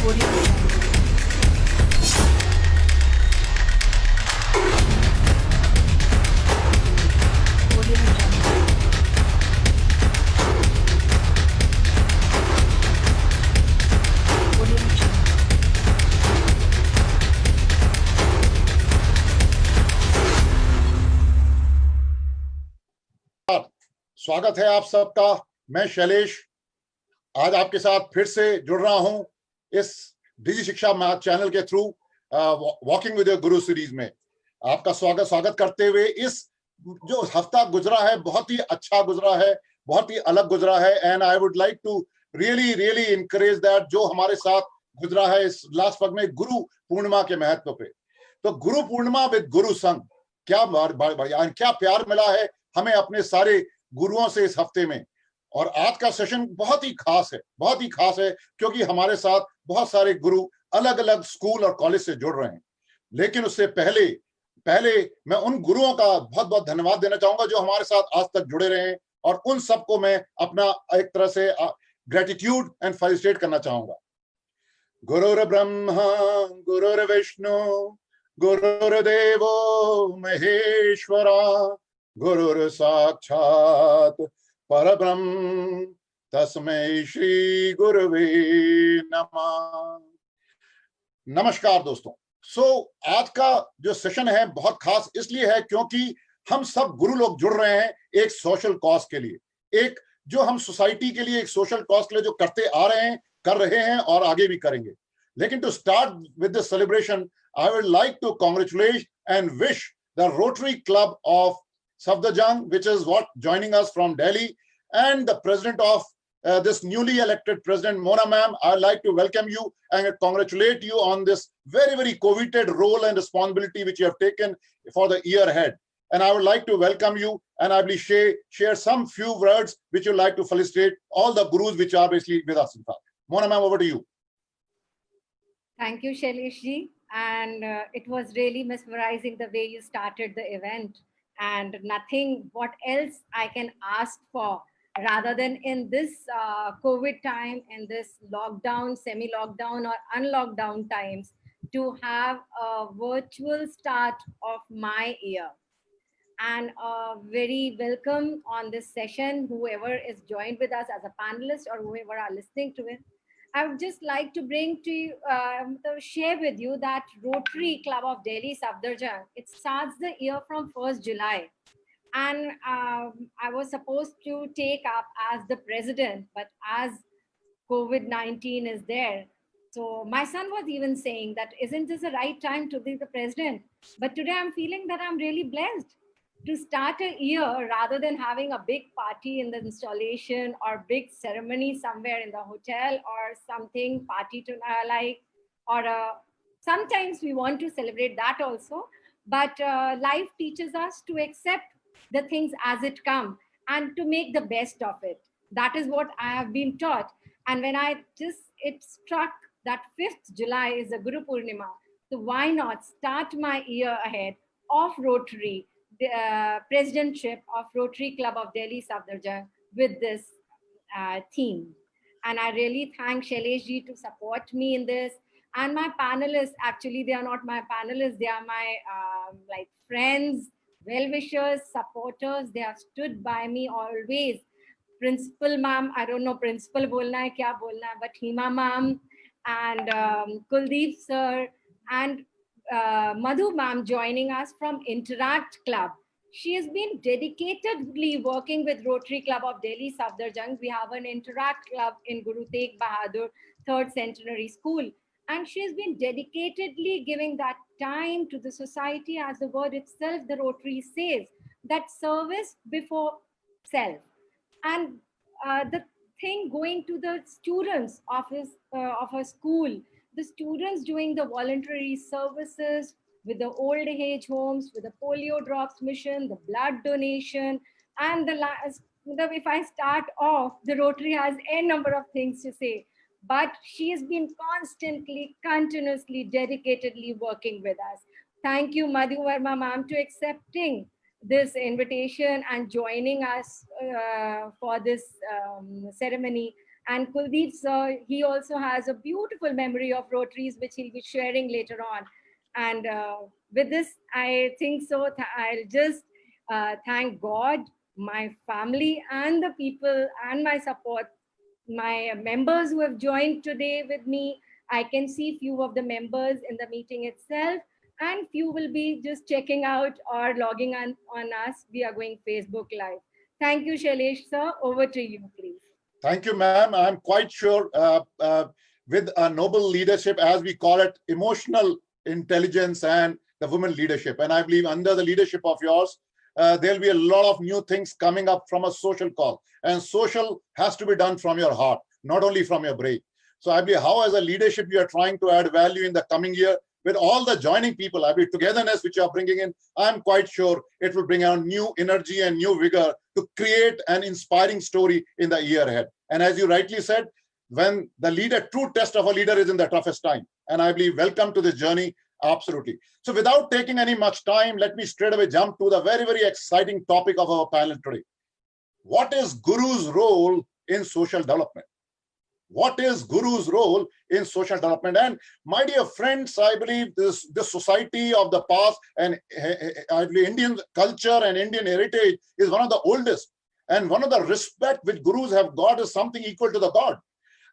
Audio Audio स्वागत है आप सबका। मैं शैलेश आज आपके साथ फिर से जुड़ रहा हूं इस डिजी शिक्षा मैथ चैनल के through walking with Guru series में। आपका स्वागत करते हुए इस जो हफ्ता गुजरा है बहुत ही अच्छा गुजरा है, बहुत ही अलग गुजरा है। And I would like to really encourage that जो हमारे साथ गुजरा है इस लास्ट वक्त में गुरु पूर्णिमा के महत्व पे। तो गुरु पूर्णिमा विद गुरु संघ, क्या क्या प्यार मिला है हमें अपने सारे गुरुओं से इस हफ्ते में। और आज का सेशन बहुत ही खास है क्योंकि हमारे साथ बहुत सारे गुरु अलग अलग स्कूल और कॉलेज से जुड़ रहे हैं। लेकिन उससे पहले मैं उन गुरुओं का बहुत बहुत धन्यवाद देना चाहूंगा जो हमारे साथ आज तक जुड़े रहे हैं, और उन सबको मैं अपना एक तरह से ग्रेटिट्यूड एंड फेलिसिटेट करना चाहूंगा। गुरुर् ब्रह्मा गुरुर्विष्णु गुरुर्देवो महेश्वरा गुरुर् साक्षात परब्रह्म तस्मै श्री गुरुवे नमः। नमस्कार दोस्तों। आज का जो सेशन है बहुत खास इसलिए है क्योंकि हम सब गुरु लोग जुड़ रहे हैं एक सोशल कॉज के लिए, एक जो हम सोसाइटी के लिए एक सोशल कॉज के लिए जो करते आ रहे हैं, कर रहे हैं और आगे भी करेंगे। लेकिन to start with the celebration I would like to congratulate and wish the Rotary Club of Safdarjung, which is what joining us from Delhi, and the president of this newly elected president, Mona ma'am. I'd like to welcome you and congratulate you on this very coveted role and responsibility which you have taken for the year ahead. And I would like to welcome you, and I will share some few words which you'd like to felicitate all the gurus which are basically with us. In fact, Mona ma'am, over to you. Thank you, Shailesh ji. And it was really mesmerizing the way you started the event. And nothing what else I can ask for rather than in this COVID time, in this lockdown, semi-lockdown or unlockdown times, to have a virtual start of my year. And very welcome on this session, whoever is joined with us as a panelist or whoever are listening to it. I would just like to bring to you, share with you that Rotary Club of Delhi Safdarjung, it starts the year from 1st July. And I was supposed to take up as the president, but as COVID-19 is there, so my son was even saying that, isn't this the right time to be the president? But today I'm feeling that I'm really blessed to start a year rather than having a big party in the installation or big ceremony somewhere in the hotel or something party to like, or sometimes we want to celebrate that also, but life teaches us to accept the things as it come and to make the best of it. That is what I have been taught. And when it struck that 5th July is a Guru Purnima, so why not start my year ahead of Rotary, the presidentship of Rotary Club of Delhi Safdarjung with this theme. And I really thank Shailesh ji to support me in this. And my panelists, actually, they are not my panelists, they are my like friends, well-wishers, supporters. They have stood by me always. Principal ma'am, I don't know principal bolna hai, kya bolna hai, but Hima ma'am and Kuldeep sir and Madhu ma'am joining us from Interact Club. She has been dedicatedly working with Rotary Club of Delhi Safdarjung. We have an Interact Club in Guru Tegh Bahadur 3rd Centenary School. And she has been dedicatedly giving that time to the society, as the word itself, the Rotary says, that service before self. And the thing going to the students of her school, the students doing the voluntary services with the old age homes, with the polio drops mission, the blood donation, and if I start off, the Rotary has a number of things to say. But she has been constantly, continuously, dedicatedly working with us. Thank you, Madhu Verma ma'am, to accepting this invitation and joining us for this ceremony. And Kuldeep sir, he also has a beautiful memory of Rotaries, which he'll be sharing later on. And with this, I think so. I'll just thank God, my family, and the people, and my support, my members who have joined today with me. I can see few of the members in the meeting itself, and few will be just checking out or logging on us. We are going Facebook Live. Thank you, Shailesh sir. Over to you, please. Thank you, ma'am. I'm quite sure with a noble leadership, as we call it, emotional intelligence and the women leadership. And I believe under the leadership of yours, there'll be a lot of new things coming up from a social call. And social has to be done from your heart, not only from your brain. So I believe how as a leadership you are trying to add value in the coming year with all the joining people, I believe togetherness which you are bringing in, I'm quite sure it will bring out new energy and new vigor to create an inspiring story in the year ahead. And as you rightly said, when the leader, true test of a leader is in the toughest time. And I believe welcome to this journey. Absolutely. So without taking any much time, let me straight away jump to the very, very exciting topic of our panel today. What is Guru's role in social development? What is Guru's role in social development? And my dear friends, I believe this society of the past and I believe Indian culture and Indian heritage is one of the oldest. And one of the respect which Gurus have got is something equal to the God.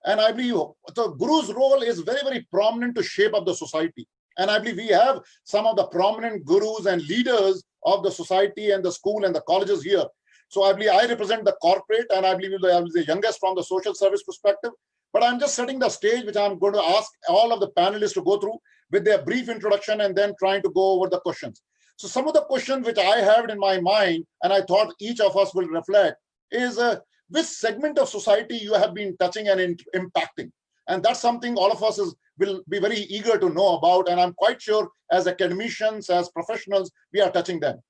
And I believe the Guru's role is very, very prominent to shape up the society. And I believe we have some of the prominent Gurus and leaders of the society and the school and the colleges here. So I believe I represent the corporate, and I believe I was the youngest from the social service perspective. But I'm just setting the stage, which I'm going to ask all of the panelists to go through with their brief introduction and then trying to go over the questions. So some of the questions which I have in my mind, and I thought each of us will reflect, is which segment of society you have been touching and impacting. And that's something all of us will be very eager to know about. And I'm quite sure as academicians, as professionals, we are touching them.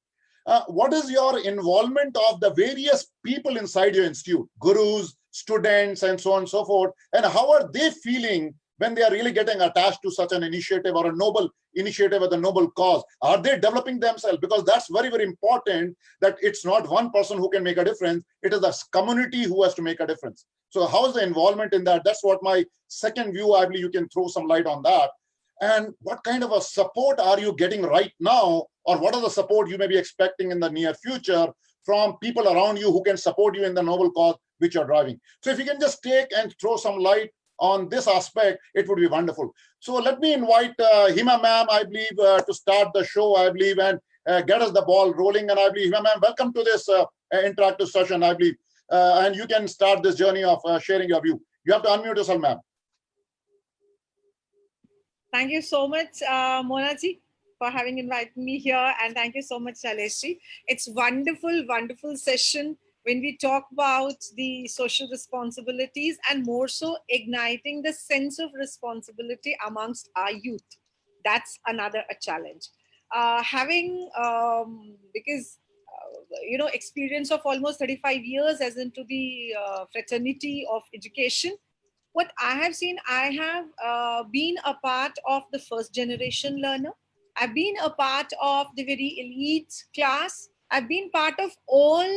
What is your involvement of the various people inside your institute, gurus, students, and so on and so forth, and how are they feeling when they are really getting attached to such an initiative or a noble initiative with a noble cause? Are they developing themselves? Because that's very, very important, that it's not one person who can make a difference, it is the community who has to make a difference. So how is the involvement in that? That's what my second view, I believe you can throw some light on that. And what kind of a support are you getting right now, or what are the support you may be expecting in the near future from people around you who can support you in the noble cause which you're driving? So if you can just take and throw some light on this aspect, it would be wonderful. So let me invite Hima ma'am, I believe, to start the show, I believe, and get us the ball rolling. And I believe, Hima ma'am, welcome to this interactive session, I believe. And you can start this journey of sharing your view. You have to unmute yourself, ma'am. Thank you so much, Mona ji, for having invited me here. And thank you so much, Shailesh ji. It's wonderful, wonderful session when we talk about the social responsibilities and more so igniting the sense of responsibility amongst our youth. That's another a challenge. Because experience of almost 35 years as into the fraternity of education, what I have seen, I have been a part of the first generation learner. I've been a part of the very elite class. I've been part of all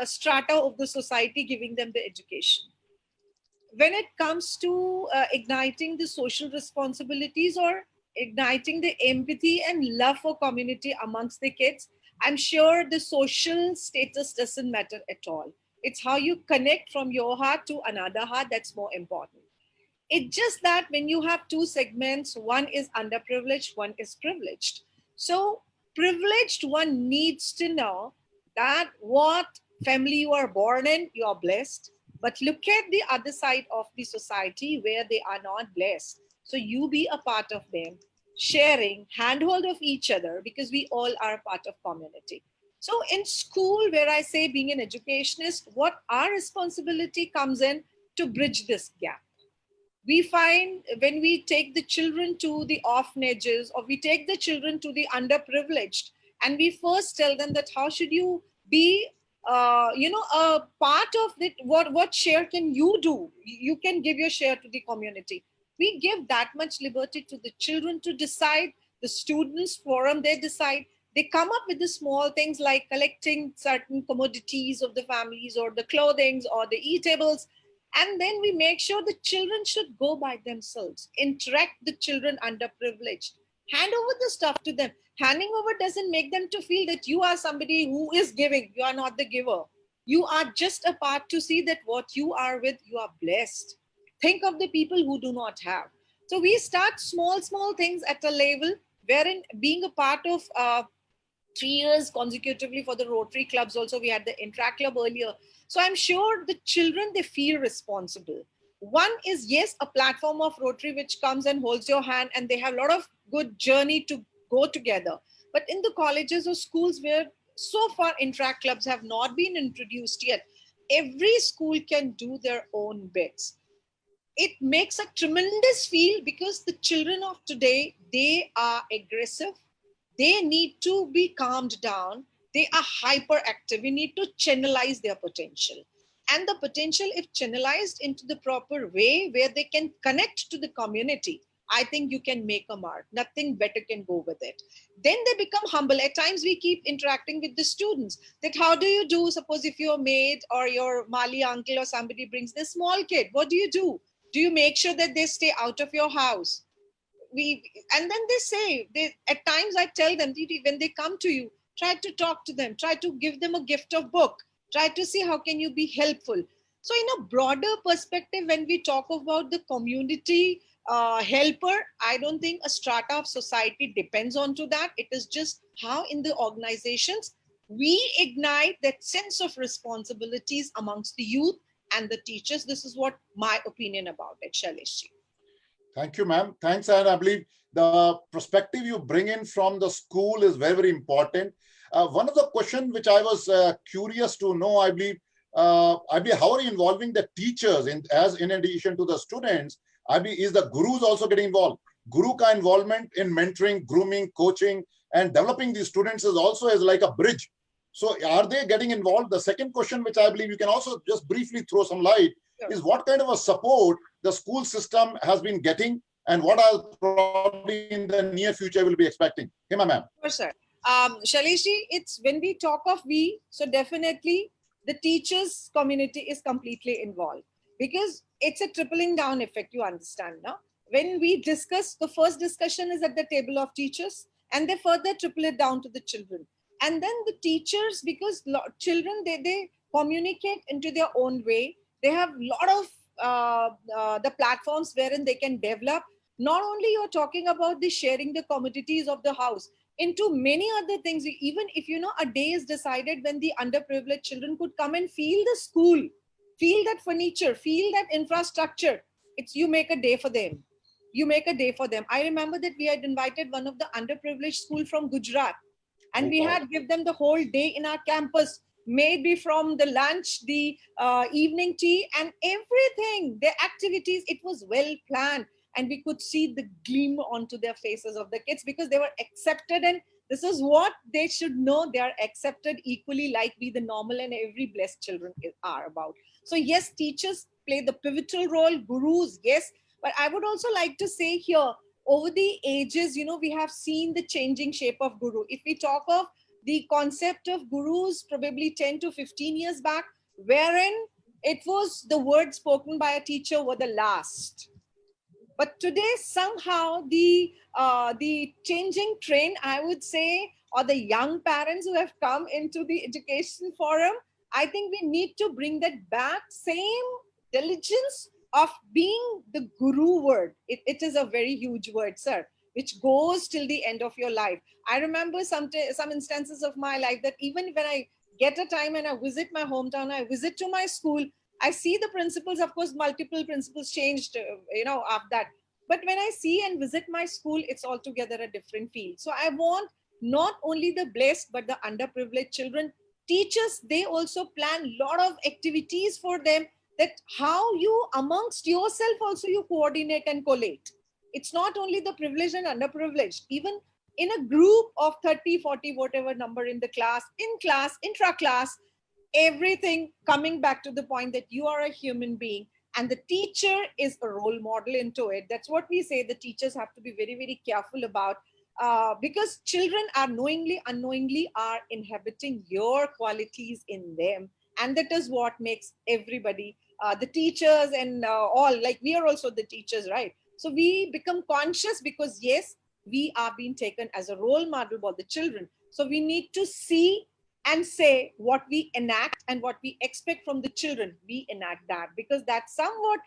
strata of the society, giving them the education. When it comes to igniting the social responsibilities or igniting the empathy and love for community amongst the kids, I'm sure the social status doesn't matter at all. It's how you connect from your heart to another heart that's more important. It's just that when you have two segments, one is underprivileged, one is privileged. So privileged one needs to know that what family you are born in, you are blessed. But look at the other side of the society where they are not blessed. So you be a part of them, sharing, handhold of each other, because we all are part of community. So in school, where I say being an educationist, what our responsibility comes in to bridge this gap. We find when we take the children to the orphanages or we take the children to the underprivileged, and we first tell them that how should you be, a part of it, what share can you do? You can give your share to the community. We give that much liberty to the children to decide. The students forum, they decide. They come up with the small things like collecting certain commodities of the families or the clothings or the eatables. And then we make sure the children should go by themselves, interact the children underprivileged, hand over the stuff to them. Handing over doesn't make them to feel that you are somebody who is giving, you are not the giver. You are just a part to see that what you are with, you are blessed. Think of the people who do not have. So we start small things at a level wherein being a part of 3 years consecutively for the Rotary clubs. Also, we had the Intra Club earlier. So I'm sure the children, they feel responsible. One is, yes, a platform of Rotary which comes and holds your hand, and they have a lot of good journey to go together. But in the colleges or schools where so far Intra clubs have not been introduced yet, every school can do their own bits. It makes a tremendous feel because the children of today, they are aggressive. They need to be calmed down. They are hyperactive. We need to channelize their potential. And the potential, if channelized into the proper way where they can connect to the community, I think you can make a mark. Nothing better can go with it. Then they become humble. At times we keep interacting with the students that how do you do? Suppose if your maid or your Mali uncle or somebody brings this small kid, what do you do? Do you make sure that they stay out of your house? And then they say, at times I tell them, when they come to you, try to talk to them, try to give them a gift of book, try to see how can you be helpful. So in a broader perspective, when we talk about the community helper, I don't think a strata of society depends onto that. It is just how in the organizations we ignite that sense of responsibilities amongst the youth and the teachers. This is what my opinion about it, Shailesh. Thank you, ma'am. Thanks. And I believe the perspective you bring in from the school is very, very important. One of the questions which I was curious to know, I believe, how are you involving the teachers in addition to the students? I believe, is the gurus also getting involved? Guru ka involvement in mentoring, grooming, coaching, and developing these students is also as like a bridge. So are they getting involved? The second question, which I believe you can also just briefly throw some light, is what kind of a support the school system has been getting, and what are probably in the near future will be expecting? Hema ma'am. Sure, sir. Shailesh, it's when we talk of we, so definitely the teachers community is completely involved because it's a tripling down effect, you understand now. When we discuss, the first discussion is at the table of teachers and they further triple it down to the children. And then the teachers, because children, they communicate into their own way. They have a lot of the platforms wherein they can develop. Not only you're talking about the sharing the commodities of the house, into many other things. Even if a day is decided when the underprivileged children could come and feel the school, feel that furniture, feel that infrastructure, it's you make a day for them. You make a day for them. I remember that we had invited one of the underprivileged school from Gujarat, and we had give them the whole day in our campus, maybe from the lunch, the evening tea, and everything, their activities. It was well planned, and we could see the gleam onto their faces of the kids because they were accepted. And this is what they should know: they are accepted equally like we, the normal and every blessed children are about. So yes, teachers play the pivotal role, gurus, yes. But I would also like to say here, over the ages, we have seen the changing shape of guru. If we talk of the concept of gurus probably 10 to 15 years back, wherein it was the words spoken by a teacher were the last. But today, somehow, the changing trend, I would say, or the young parents who have come into the education forum, I think we need to bring that back, same diligence of being the guru word. It is a very huge word, sir, which goes till the end of your life. I remember some instances of my life that even when I get a time and I visit my hometown, I visit to my school, I see the principals. Of course, multiple principals changed, after that. But when I see and visit my school, it's altogether a different feel. So I want not only the blessed, but the underprivileged children. Teachers, they also plan a lot of activities for them, that how you amongst yourself also you coordinate and collate. It's not only the privileged and underprivileged. Even in a group of 30, 40, whatever number in the class, intra-class, everything coming back to the point that you are a human being and the teacher is a role model into it. That's what we say the teachers have to be very, very careful about, because children are knowingly, unknowingly are inhabiting your qualities in them. And that is what makes everybody the teachers and all, like we are also the teachers, right? So we become conscious because yes, we are being taken as a role model for the children. So we need to see and say what we enact and what we expect from the children. We enact that because that's somewhat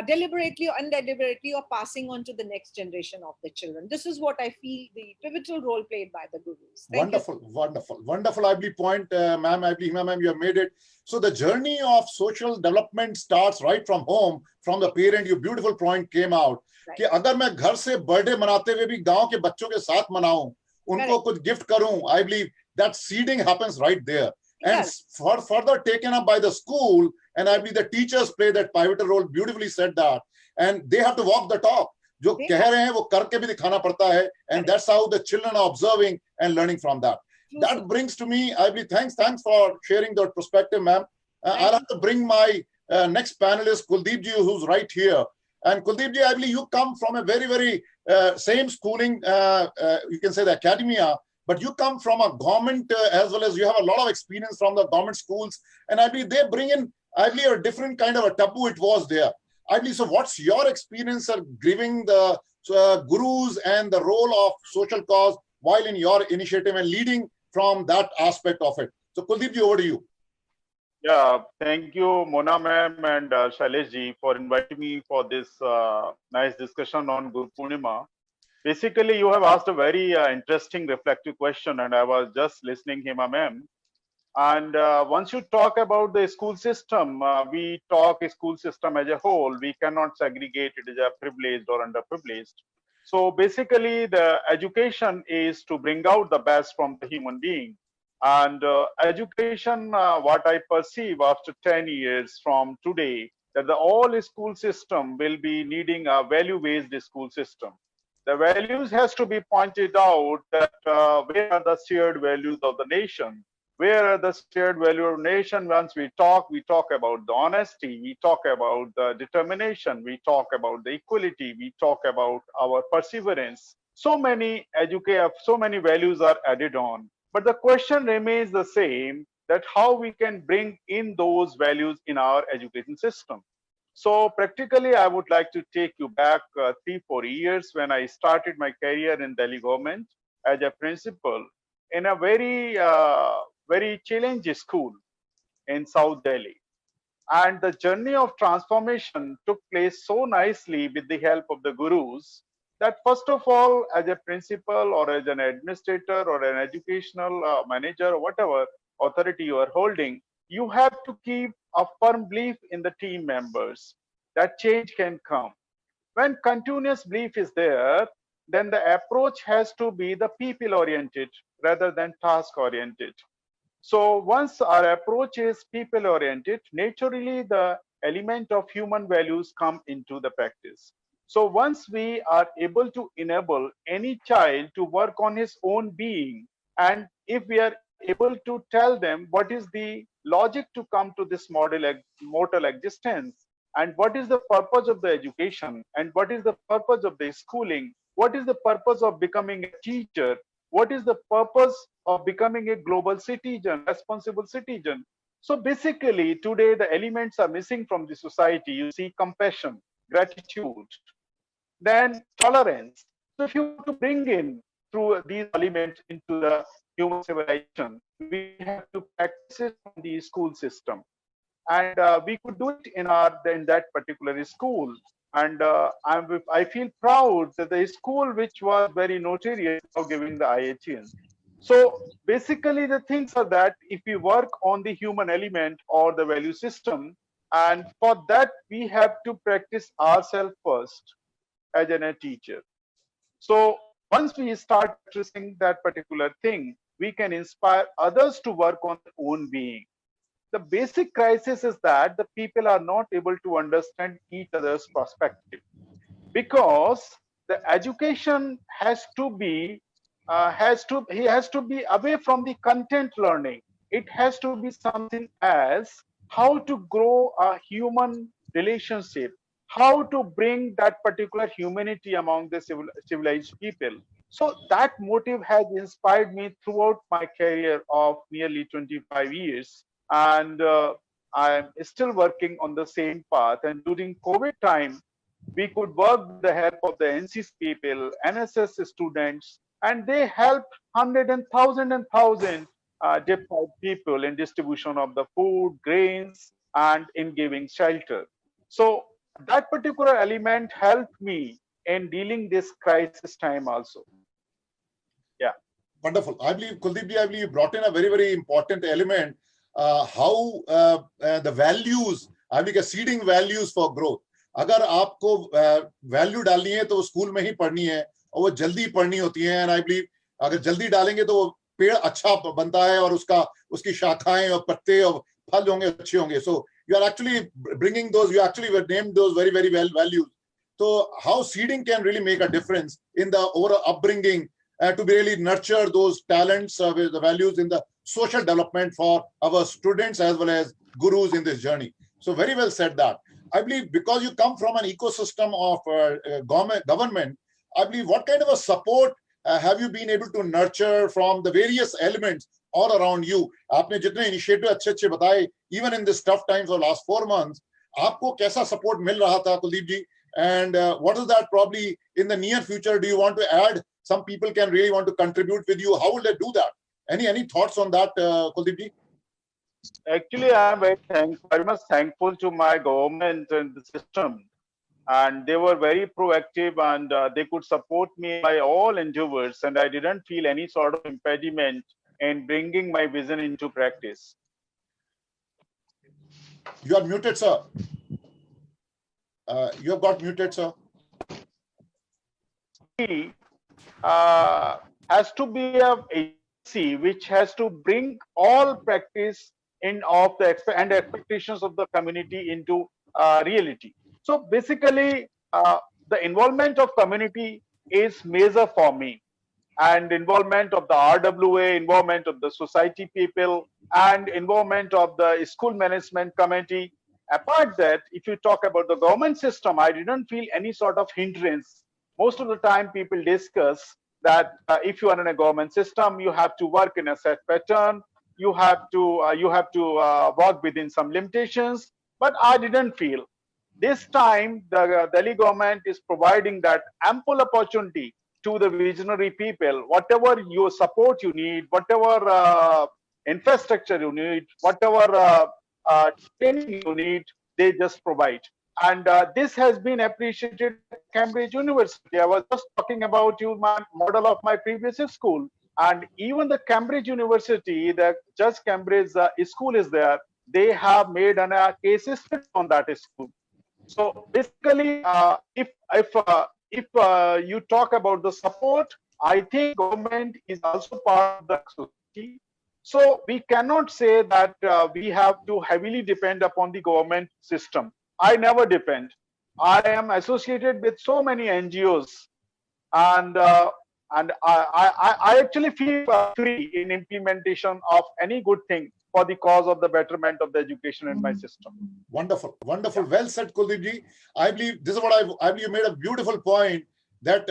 deliberately or undeliberately or passing on to the next generation of the children. This is what I feel the pivotal role played by the gurus. Thank Wonderful, you. wonderful, wonderful. I believe point, ma'am. I believe, ma'am, you have made it. So the journey of social development starts right from home, from the parent. Your beautiful point came out. Right. कि अगर मैं घर से birthday मनाते हुए भी गांव के बच्चों के साथ मनाऊं, उनको कुछ गिफ्ट करूं, I believe that seeding happens right there. And further taken up by the school, and I believe the teachers play that pivotal role. Beautifully said that, and they have to walk the talk. जो कह रहे हैं वो करके भी दिखाना पड़ता है, and that's how the children are observing and learning from that. That brings to me, I believe, thanks for sharing that perspective, ma'am. I'll have to bring my next panelist, Kuldeep ji, who's right here. And Kuldeep ji, I believe you come from a very same schooling, you can say the academia, but you come from a government as well as you have a lot of experience from the government schools. And I believe they bring in, I believe, a different kind of a taboo it was there. I believe, so what's your experience of giving the gurus and the role of social cause while in your initiative and leading from that aspect of it? So Kuldeep ji, over to you. Yeah, thank you, Mona ma'am and Shailesh ji, for inviting me for this nice discussion on Guru Purnima. Basically, you have asked a very interesting reflective question, and I was just listening Hema ma'am. And once you talk about the school system, we talk a school system as a whole. We cannot segregate it as a privileged or underprivileged. So basically, the education is to bring out the best from the human being. And education, what I perceive after 10 years from today, that the all school system will be needing a value-based school system. The values has to be pointed out that where are the shared values of the nation? Where are the shared value of nation? Once we talk about the honesty, we talk about the determination, we talk about the equality, we talk about our perseverance. So many values are added on. But the question remains the same, that how we can bring in those values in our education system. So practically, I would like to take you back 3-4 years when I started my career in Delhi government as a principal in a very challenging school in South Delhi. And the journey of transformation took place so nicely with the help of the gurus that first of all, as a principal or as an administrator or an educational manager or whatever authority you are holding, you have to keep a firm belief in the team members that change can come. When continuous belief is there, then the approach has to be the people oriented rather than task oriented. So once our approach is people oriented, naturally the element of human values come into the practice. So once we are able to enable any child to work on his own being, and if we are able to tell them what is the logic to come to this mortal existence, and what is the purpose of the education, and what is the purpose of the schooling, what is the purpose of becoming a teacher, what is the purpose of becoming a global citizen, responsible citizen. So basically today the elements are missing from the society. You see compassion, gratitude, then tolerance. So if you want to bring in through these elements into the human civilization, we have to practice it in the school system. And we could do it in that particular school. And I feel proud that the school which was very notorious now giving the IHN. So basically the things are that if we work on the human element or the value system, and for that we have to practice ourselves first as a teacher. So once we start practicing that particular thing, we can inspire others to work on their own being. The basic crisis is that the people are not able to understand each other's perspective, because the education has to be away from the content learning. It has to be something as how to grow a human relationship, how to bring that particular humanity among the civilized people. So that motive has inspired me throughout my career of nearly 25 years. And I am still working on the same path. And during COVID time, we could work with the help of the NCC people, NSS students, and they helped hundred and thousand deprived people in distribution of the food, grains, and in giving shelter. So that particular element helped me in dealing this crisis time also. Yeah. Wonderful. I believe, Kuldeep ji, I believe you brought in a very, very important element, how the values, I believe seeding values for growth. अगर आपको value डालनी है तो वो school में ही पढ़नी है और वो जल्दी पढ़नी होती है एंड आई बिलीव अगर जल्दी डालेंगे तो वो पेड़ अच्छा बनता है और उसकी शाखाएं और पत्ते और फल होंगे अच्छे होंगे. So you are actually bringing those, you actually named those very very well values. So how seeding can really make a difference in the overall upbringing to really nurture those talents with the values in the social development for our students as well as gurus in this journey. So very well said that. I believe because you come from an ecosystem of government, I believe what kind of a support have you been able to nurture from the various elements all around you? आपने जितने initiative अच्छे बताए, even in this tough times of last 4 months, आपको कैसा support मिल रहा था कुलदीप जी? And what is that probably in the near future? Do you want to add? Some people can really want to contribute with you. How will they do that? Any thoughts on that, Kuldeep ji? Actually, I am very much thankful to my government and the system, and they were very proactive, and they could support me by all endeavors, and I didn't feel any sort of impediment in bringing my vision into practice. You are muted, sir. You have got muted, sir. Has to be a agency which has to bring all practice in of the expectations of the community into reality. So basically, the involvement of community is major for me, and involvement of the RWA, involvement of the society people, and involvement of the school management committee. Apart that, if you talk about the government system, I didn't feel any sort of hindrance. Most of the time people discuss that if you are in a government system, you have to work in a set pattern, you have to work within some limitations, but I didn't feel. This time the Delhi government is providing that ample opportunity to the visionary people. Whatever your support you need, whatever infrastructure you need, whatever training you need, they just provide. And this has been appreciated at Cambridge University. I was just talking about you, my model of my previous school. And even the Cambridge University, the Just Cambridge school is there. They have made a case study on that school. So basically, if you talk about the support, I think government is also part of the society. So we cannot say that we have to heavily depend upon the government system. I never depend. I am associated with so many NGOs, and I actually feel free in implementation of any good thing for the cause of the betterment of the education in my system. Wonderful, wonderful. Well said, Kuldeep ji. I believe this is what I believe you made a beautiful point that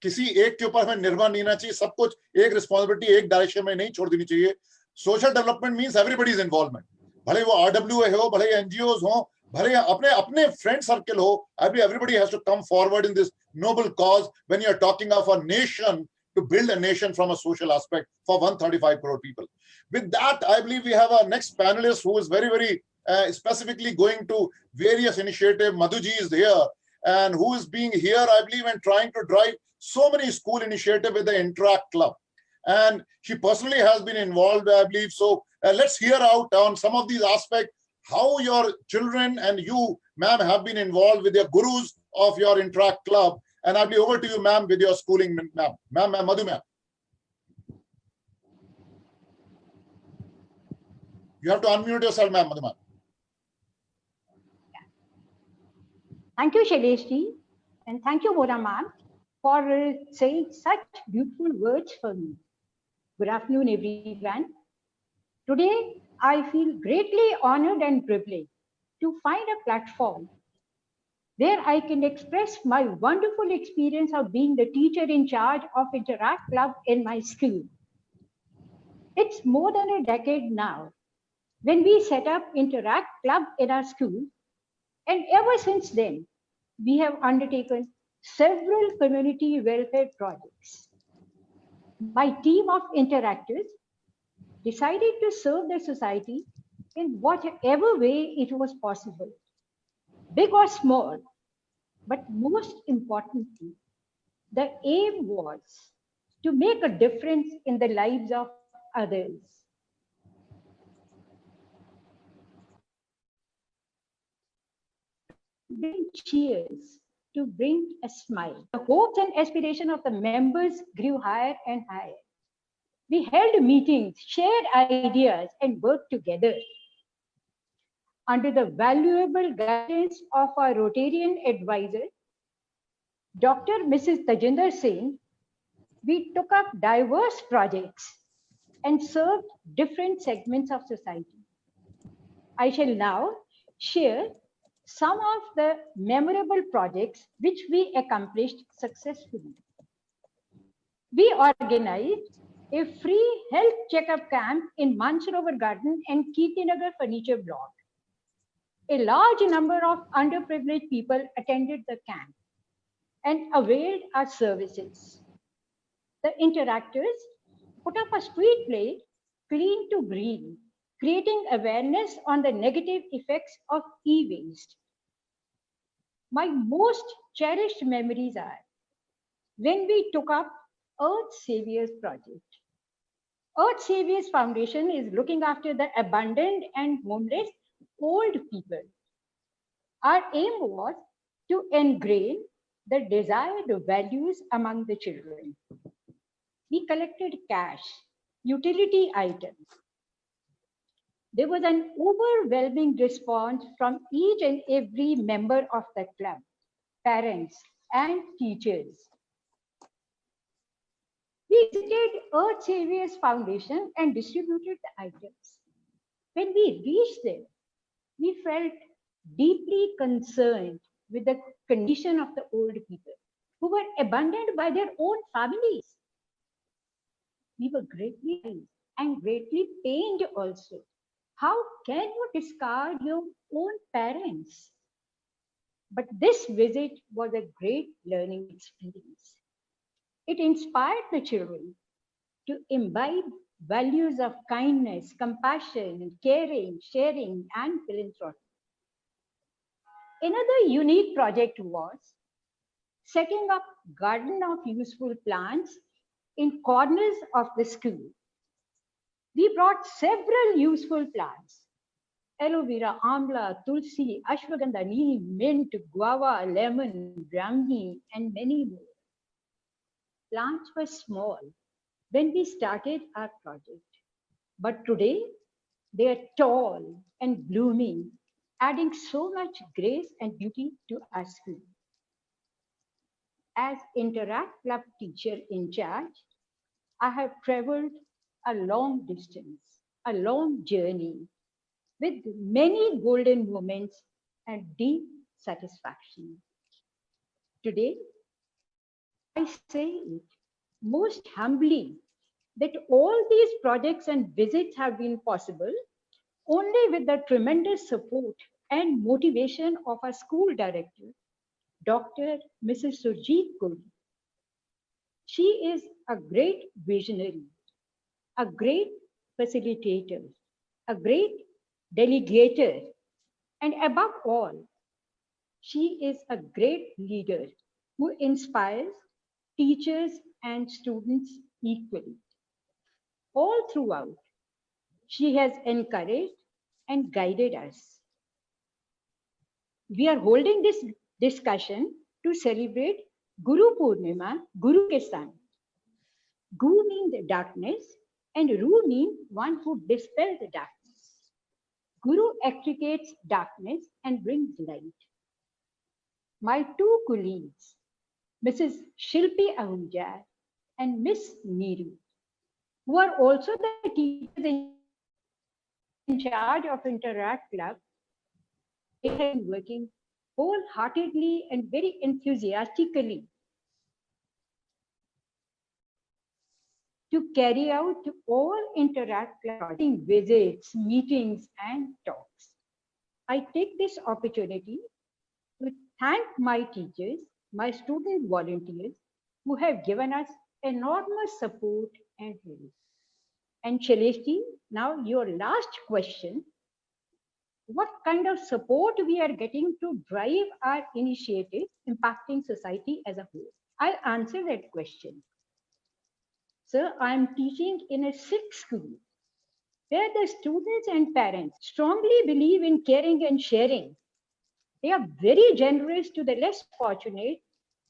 किसी एक के ऊपर हमें निर्भर नहीं रहना चाहिए, सब कुछ एक रिस्पॉन्सिबिलिटी एक डायरेक्शन में नहीं छोड़ देनी चाहिए. Social development means everybody's involvement, भले वो RWA हो, भले NGOs हो, भले अपने फ्रेंड सर्कल हो. I believe everybody has to come forward in this noble cause when you are talking of a nation, to build a nation from a social aspect for 135 crore people. With that, I believe we have our next panelist who is very, very specifically going to various initiatives. Madhuji is here, and who is being here, I believe, and trying to drive so many school initiatives with the Interact Club. And she personally has been involved, I believe. So let's hear out on some of these aspects, how your children and you, ma'am, have been involved with your gurus of your Interact Club. And I'll be over to you, ma'am, with your schooling, ma'am. Ma'am, Madhu, ma'am. You have to unmute yourself, ma'am, Madhu, ma'am. Thank you, Shailesh ji, and thank you, Mona ma'am, for saying such beautiful words for me. Good afternoon, everyone. Today, I feel greatly honored and privileged to find a platform where I can express my wonderful experience of being the teacher in charge of Interact Club in my school. It's more than a decade now when we set up Interact Club in our school, and ever since then, we have undertaken several community welfare projects. My team of interactors decided to serve the society in whatever way it was possible, big or small. But most importantly, the aim was to make a difference in the lives of others. Bring cheers, to bring a smile. The hopes and aspirations of the members grew higher and higher. We held meetings, shared ideas, and worked together. Under the valuable guidance of our Rotarian advisor, Dr. Mrs. Tajinder Singh, we took up diverse projects and served different segments of society. I shall now share some of the memorable projects which we accomplished successfully. We organized a free health checkup camp in Mansarovar Garden and Kirtinagar Furniture Block. A large number of underprivileged people attended the camp and availed our services. The interactors put up a street play, Clean to Green, creating awareness on the negative effects of e-waste. My most cherished memories are when we took up Earth Saviors Project. Earth Saviors Foundation is looking after the abandoned and homeless old people. Our aim was to ingrain the desired values among the children. We collected cash, utility items. There was an overwhelming response from each and every member of the club, parents and teachers. We visited Earth Saviors Foundation and distributed the items. When we reached there, we felt deeply concerned with the condition of the old people who were abandoned by their own families. We were greatly and greatly pained also. How can you discard your own parents? But this visit was a great learning experience. It inspired the children to imbibe values of kindness, compassion, caring, sharing, and philanthropy. Another unique project was setting up garden of useful plants in corners of the school. We brought several useful plants: aloe vera, amla, tulsi, ashwagandha, neem, mint, guava, lemon, brahmi, and many more. Plants were small when we started our project, but today they are tall and blooming, adding so much grace and beauty to our school. As Interact Club teacher in charge, I have traveled a long distance, a long journey with many golden moments and deep satisfaction. Today, I say it most humbly that all these projects and visits have been possible only with the tremendous support and motivation of our school director, Dr. Mrs. Surjeet Kohli. She is a great visionary, a great facilitator, a great delegator, and above all, she is a great leader who inspires teachers and students equally. All throughout, she has encouraged and guided us. We are holding this discussion to celebrate Guru Purnima, Guru ke son. Gu means darkness and Ru means one who dispels the darkness. Guru extricates darkness and brings light. My two colleagues, Mrs. Shilpi Ahuja and Miss Neeru, who are also the teachers in charge of Interact Club, they have been working wholeheartedly and very enthusiastically to carry out all interacting visits, meetings, and talks. I take this opportunity to thank my teachers, my student volunteers, who have given us enormous support and help. And Shaleshji, now your last question. What kind of support we are getting to drive our initiatives impacting society as a whole? I'll answer that question. Sir, I'm teaching in a Sikh school where the students and parents strongly believe in caring and sharing. They are very generous to the less fortunate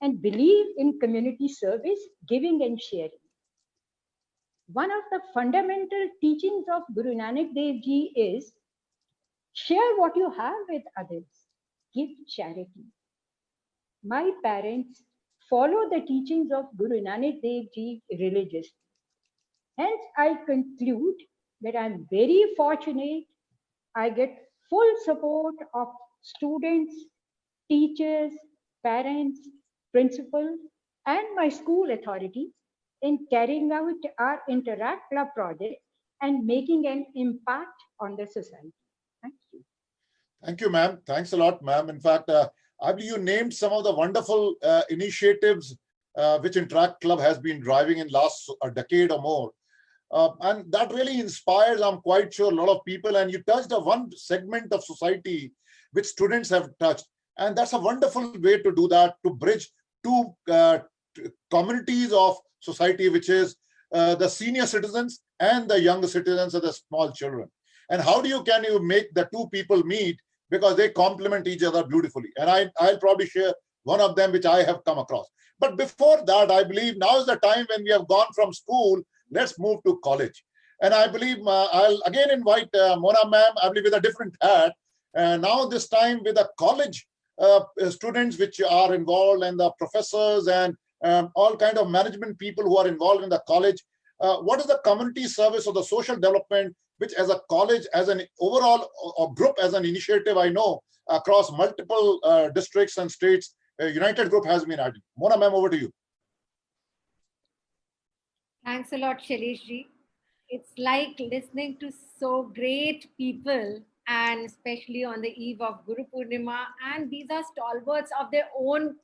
and believe in community service, giving and sharing. One of the fundamental teachings of Guru Nanak Dev Ji is share what you have with others, give charity. My parents follow the teachings of Guru Nanak Dev Ji religiously. Hence, I conclude that I'm very fortunate. I get full support of students, teachers, parents, principal, and my school authority in carrying out our Interact Club project and making an impact on the society. Thank you. Thank you, ma'am. Thanks a lot, ma'am. In fact, I believe you named some of the wonderful initiatives which Interact Club has been driving in last a decade or more. And that really inspires, I'm quite sure, a lot of people. And you touched a one segment of society which students have touched. And that's a wonderful way to do that, to bridge two communities of society, which is the senior citizens and the younger citizens and the small children. And how can you make the two people meet? Because they complement each other beautifully. And I'll probably share one of them, which I have come across. But before that, I believe now is the time when we have gone from school, let's move to college. And I believe I'll again invite Mona ma'am, I believe with a different hat. Now this time with the college students which are involved and the professors and all kind of management people who are involved in the college. What is the community service or the social development, which as a college, as an overall or group, as an initiative, I know across multiple districts and states, United Group has been added. Mona ma'am, over to you. Thanks a lot, Shailesh-ji. It's like listening to so great people, and especially on the eve of Guru Purnima, and these are stalwarts of their own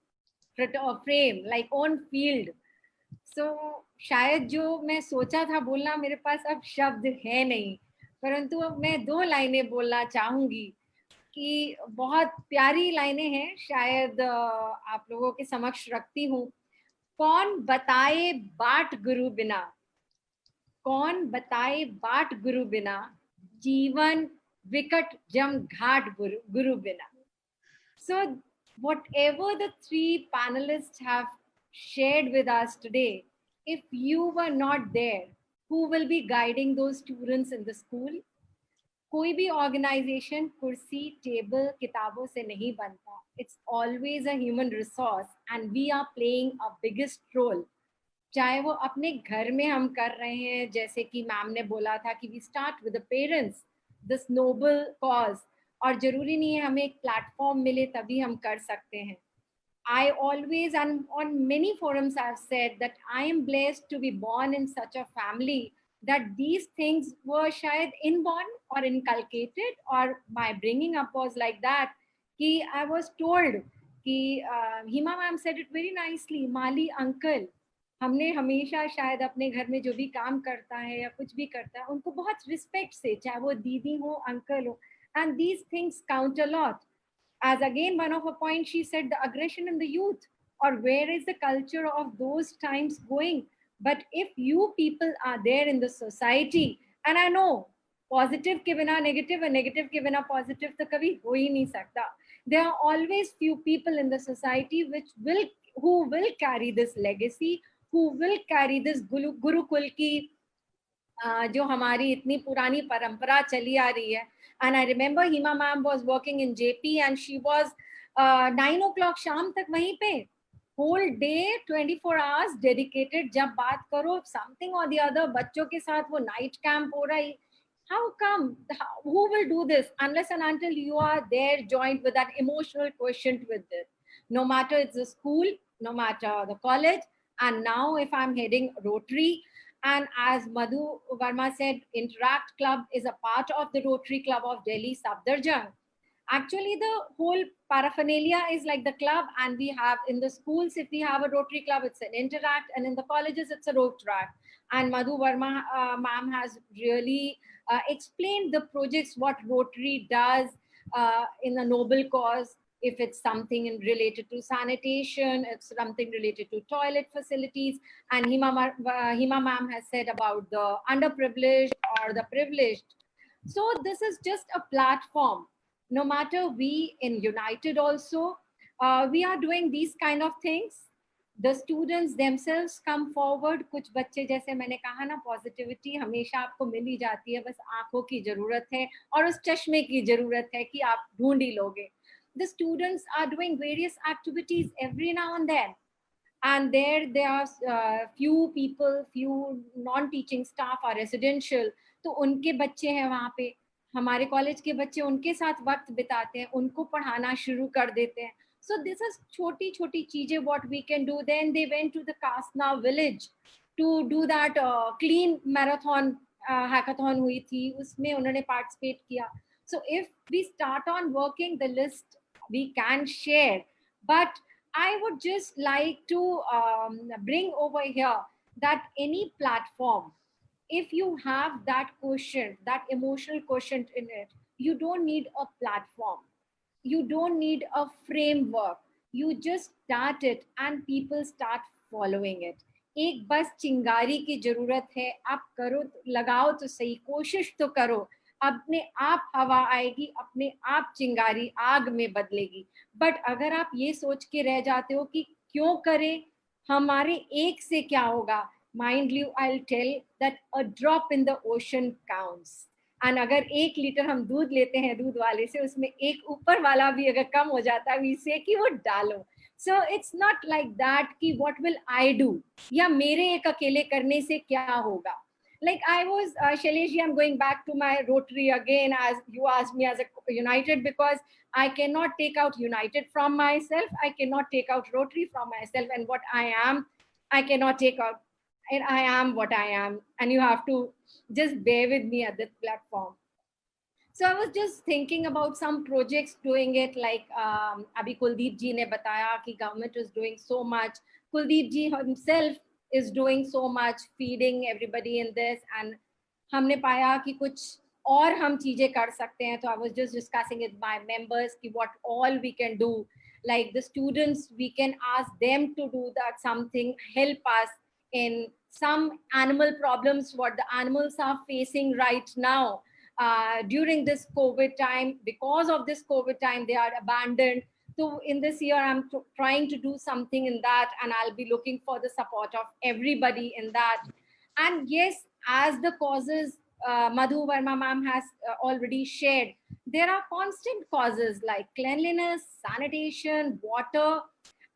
frame, like own field. So शायद जो मैं सोचा था बोलना मेरे पास अब शब्द है नहीं, परंतु अब मैं दो लाइनें बोलना चाहूंगी कि बहुत प्यारी लाइनें हैं, शायद आप लोगों के समक्ष रखती हूँ। कौन बताए बाट गुरु बिना, कौन बताए बाट गुरु बिना, जीवन विकट जम घाट गुरु बिना. So whatever the three panelists have shared with us today, if you were not there, who will be guiding those students in the school? कोई भी organization कुर्सी, टेबल, किताबों से नहीं बनता. It's always a human resource and we are playing a biggest role. चाहे वो अपने घर में हम कर रहे हैं, जैसे कि मैम ने बोला था कि we start with the parents, this noble cause, और जरूरी नहीं है हमें एक प्लेटफॉर्म मिले तभी हम कर सकते हैं. I always, and on many forums I've said that I am blessed to be born in such a family that these things were shayad inborn or inculcated, or my bringing up was like that. Ki I was told, ki Hima ma'am said it very nicely, Mali uncle, हमने हमेशा शायद अपने घर में जो भी काम करता है या कुछ भी करता है उनको बहुत रिस्पेक्ट से, चाहे वो दीदी हो, अंकल हो, and these things count a lot. As again one of her points, she said the aggression in the youth, or where is the culture of those times going? But if you people are there in the society, and I know positive के बिना negative and negative के बिना positive तो कभी हो ही नहीं सकता. There are always few people in the society who will carry this legacy, who will carry this Gurukul की जो हमारी इतनी पुरानी परंपरा चली आ रही है. And I remember Hima ma'am was working in JP and she was 9 o'clock शाम तक वहीं पे, whole day 24 hours dedicated. जब बात करो something or the other, बच्चों के साथ वो night camp हो रहा है. How come? Who will do this unless and until you are there joined with that emotional quotient with it? No matter it's the school, no matter the college, and now if I'm heading Rotary, And as Madhu Verma said, Interact Club is a part of the Rotary Club of Delhi Safdarjung. Actually, the whole paraphernalia is like the club, and we have in the schools, if we have a Rotary Club, it's an Interact, and in the colleges, it's a Rotaract. And Madhu Verma ma'am has really explained the projects, what Rotary does in a noble cause. If it's something related to sanitation, it's something related to toilet facilities. And Hima ma'am has said about the underprivileged or the privileged. So this is just a platform. No matter we in United also, we are doing these kind of things. The students themselves come forward. कुछ बच्चे जैसे मैंने कहा ना, positivity हमेशा आपको मिल ही जाती है, बस आंखों की जरूरत है और उस चश्मे की जरूरत है कि आप ढूंढ ही लोगे. The students are doing various activities every now and then, and there are few people, few non-teaching staff are residential, तो उनके बच्चे हैं वहाँ पे, हमारे कॉलेज के बच्चे उनके साथ वक्त बिताते हैं, उनको पढ़ाना शुरू कर देते हैं. So this is छोटी छोटी चीजें what we can do. Then they went to the Kasna village to do that clean marathon hackathon हुई थी, उसमें उन्होंने participate किया. So if we start on working the list, we can share. But I would just like to bring over here that any platform, if you have that quotient, that emotional quotient in it, you don't need a platform. You don't need a framework. You just start it and people start following it. एक बस चिंगारी की जरूरत है, आप करो, लगाओ तो सही, कोशिश तो करो, अपने आप हवा आएगी, अपने आप चिंगारी आग में बदलेगी. बट अगर आप ये सोच के रह जाते हो कि क्यों करें, हमारे एक से क्या होगा, mind you, I'll tell that a drop in the ocean counts. And अगर 1 लीटर हम दूध लेते हैं दूध वाले से, उसमें एक ऊपर वाला भी अगर कम हो जाता है, we say कि वो डालो. So it's not like that कि what will I do, या मेरे एक अकेले करने से क्या होगा. Like I was, Shailesh, I'm going back to my Rotary again, as you asked me as a United, because I cannot take out United from myself. I cannot take out Rotary from myself, and what I am, I cannot take out. And I am what I am, and you have to just bear with me at this platform. So I was just thinking about some projects doing it, like Abhi Kuldeep ji ne bataya ki government is doing so much. Kuldeep ji himself is doing so much, feeding everybody in this, and हमने पाया कि कुछ और हम चीजें कर सकते हैं. So I was just discussing with my members कि what all we can do. Like the students, we can ask them to do that something, help us in some animal problems, what the animals are facing right now during this COVID time. Because of this COVID time, they are abandoned. So in this year, I'm trying to do something in that, and I'll be looking for the support of everybody in that. And yes, as the causes Madhu Verma ma'am has already shared, there are constant causes like cleanliness, sanitation, water.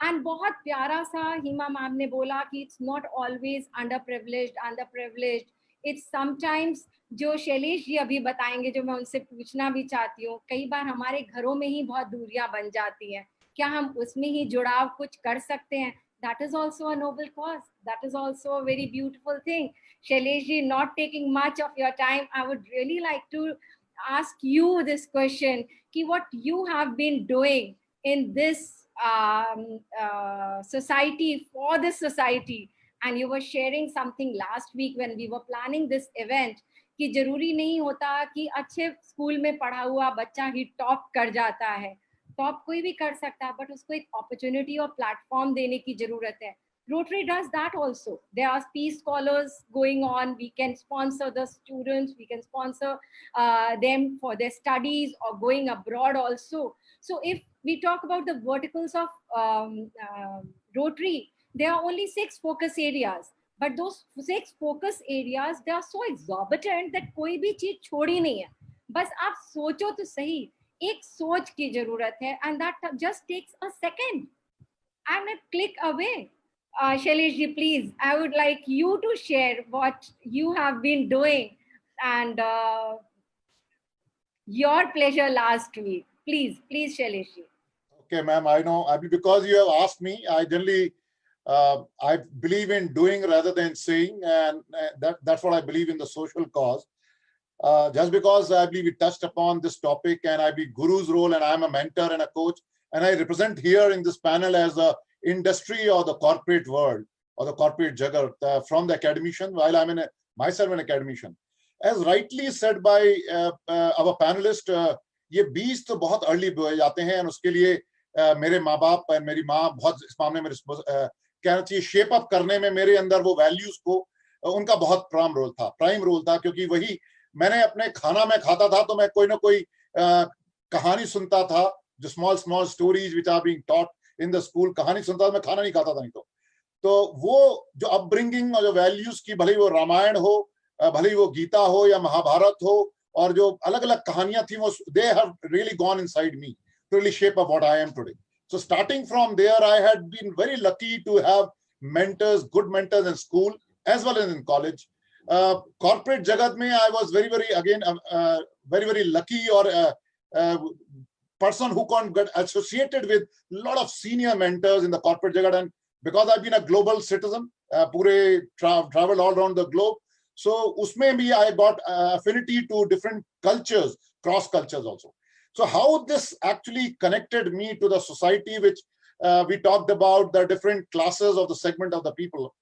And बहुत प्यारा सा हिमा ma'am ने बोला कि it's not always underprivileged. It's sometimes, जो शैलेश जी अभी बताएंगे, जो मैं उनसे पूछना भी चाहती हूँ, कई बार हमारे घरों में ही बहुत दूरियां बन जाती हैं, क्या हम उसमें ही जुड़ाव कुछ कर सकते हैं? That is also a noble cause. That is also a very beautiful thing. Shailesh ji, not taking much of your time, I would really like to ask you this question, ki what you have been doing in this society, for this society. And you were sharing something last week when we were planning this event, कि जरूरी नहीं होता कि अच्छे school में पढ़ा हुआ बच्चा ही टॉप कर जाता है. टॉप कोई भी कर सकता है, बट उसको एक अपॉर्चुनिटी और प्लेटफॉर्म देने की जरूरत है. Rotary does that also. There are peace scholars going on. We can sponsor the students. We can sponsor them for their studies or going abroad also. So if we talk about the verticals of Rotary, there are only 6 focus areas. But those 6 focus areas, they are so exorbitant that कोई भी चीज छोड़ी नहीं है. बस आप सोचो तो सही, एक सोच की जरूरत है, and that just takes a second and a click away. Shailesh ji, please, I would like you to share what you have been doing and your pleasure last week. Please, Shailesh ji. Okay, ma'am, I know. Because you have asked me, I generally I believe in doing rather than saying, and that's what I believe in the social cause. Just because I believe we touched upon this topic, and I believe Guru's role, and I'm a mentor and a coach, and I represent here in this panel as a industry or the corporate world or the corporate jagat from the academician, while I'm myself an academician. As rightly said by our panelist, ये बीज तो बहुत early बोए जाते हैं, और उसके लिए मेरे माँ बाप और मेरी माँ बहुत इस मामले में कहना चाहिए शेप अप करने में मेरे अंदर वो वैल्यूज को उनका बहुत प्राइम रोल था, क्योंकि वही मैंने अपने खाना में खाता था तो मैं कोई ना कोई कहानी सुनता था, जो small stories which are being taught in the school, कहानी सुनता था, मैं खाना नहीं खाता था नहीं तो वो जो अपब्रिंगिंग और जो वैल्यूज की, भले ही वो रामायण हो, भले ही वो गीता हो या महाभारत हो, और जो अलग अलग कहानियां थी, वो they have really gone inside me to really shape up what I am today. So starting from there, I had been very lucky to have mentors, good mentors in school as well as in college. Corporate jagat mein, I was very lucky, or person who can get associated with a lot of senior mentors in the corporate jagat, and because I've been a global citizen, pure traveled all around the globe, so usme bhi I got affinity to different cultures, cross cultures also. So how this actually connected me to the society, which we talked about the different classes of the segment of the people.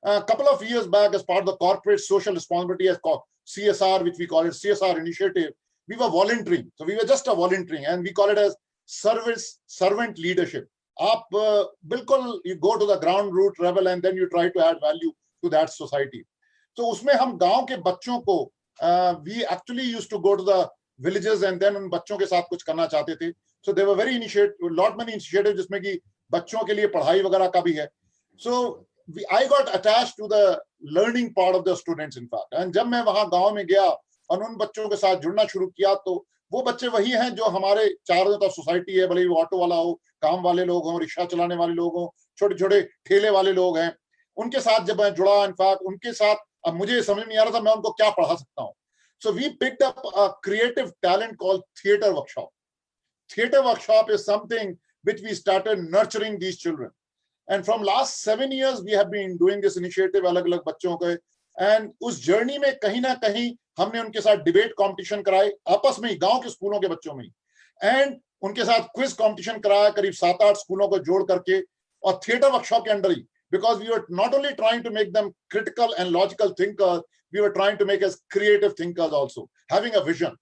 A couple of years back, as part of the corporate social responsibility, as called CSR, which we call it CSR initiative, we were volunteering. So we were just a volunteering, and we call it as servant leadership. Bilkul, you go to the ground root level and then you try to add value to that society. So उसमें हम गांव के बच्चों को we actually used to go to the villages and then उन बच्चों के साथ कुछ करना चाहते थे. So there were many initiatives जिसमें कि बच्चों के लिए पढ़ाई वगैरह का भी है. So I got attached to the learning part of the students in fact. And जब मैं वहाँ गांव में गया और उन बच्चों के साथ जुड़ना शुरू किया, तो वो बच्चे वही हैं जो हमारे चारों तरफ सोसाइटी है, भले ही वो ऑटो वाला हो, काम वाले लोग हों, रिक्शा चलाने वाले लोग हों, छोटे छोटे ठेले वाले लोग हैं, उनके साथ जब मैं जुड़ा, इनफैक्ट उनके साथ अब मुझे समझ नहीं आ रहा था मैं उनको क्या पढ़ा सकता हूँ. So we picked up a creative talent called theater workshop. Theater workshop is something which we started nurturing these children. And from last 7 years, we have been doing this initiative अलग-अलग बच्चों के. And उस journey में कहीं ना कहीं हमने उनके साथ debate competition कराए, आपस में ही, गांव के स्कूलों के बच्चों में ही. And उनके साथ quiz competition कराया, करीब 7-8 स्कूलों को जोड़ करके, और theater workshop के अंदर ही, because we were not only trying to make them critical and logical thinkers, we were trying to make us creative thinkers also, having a vision.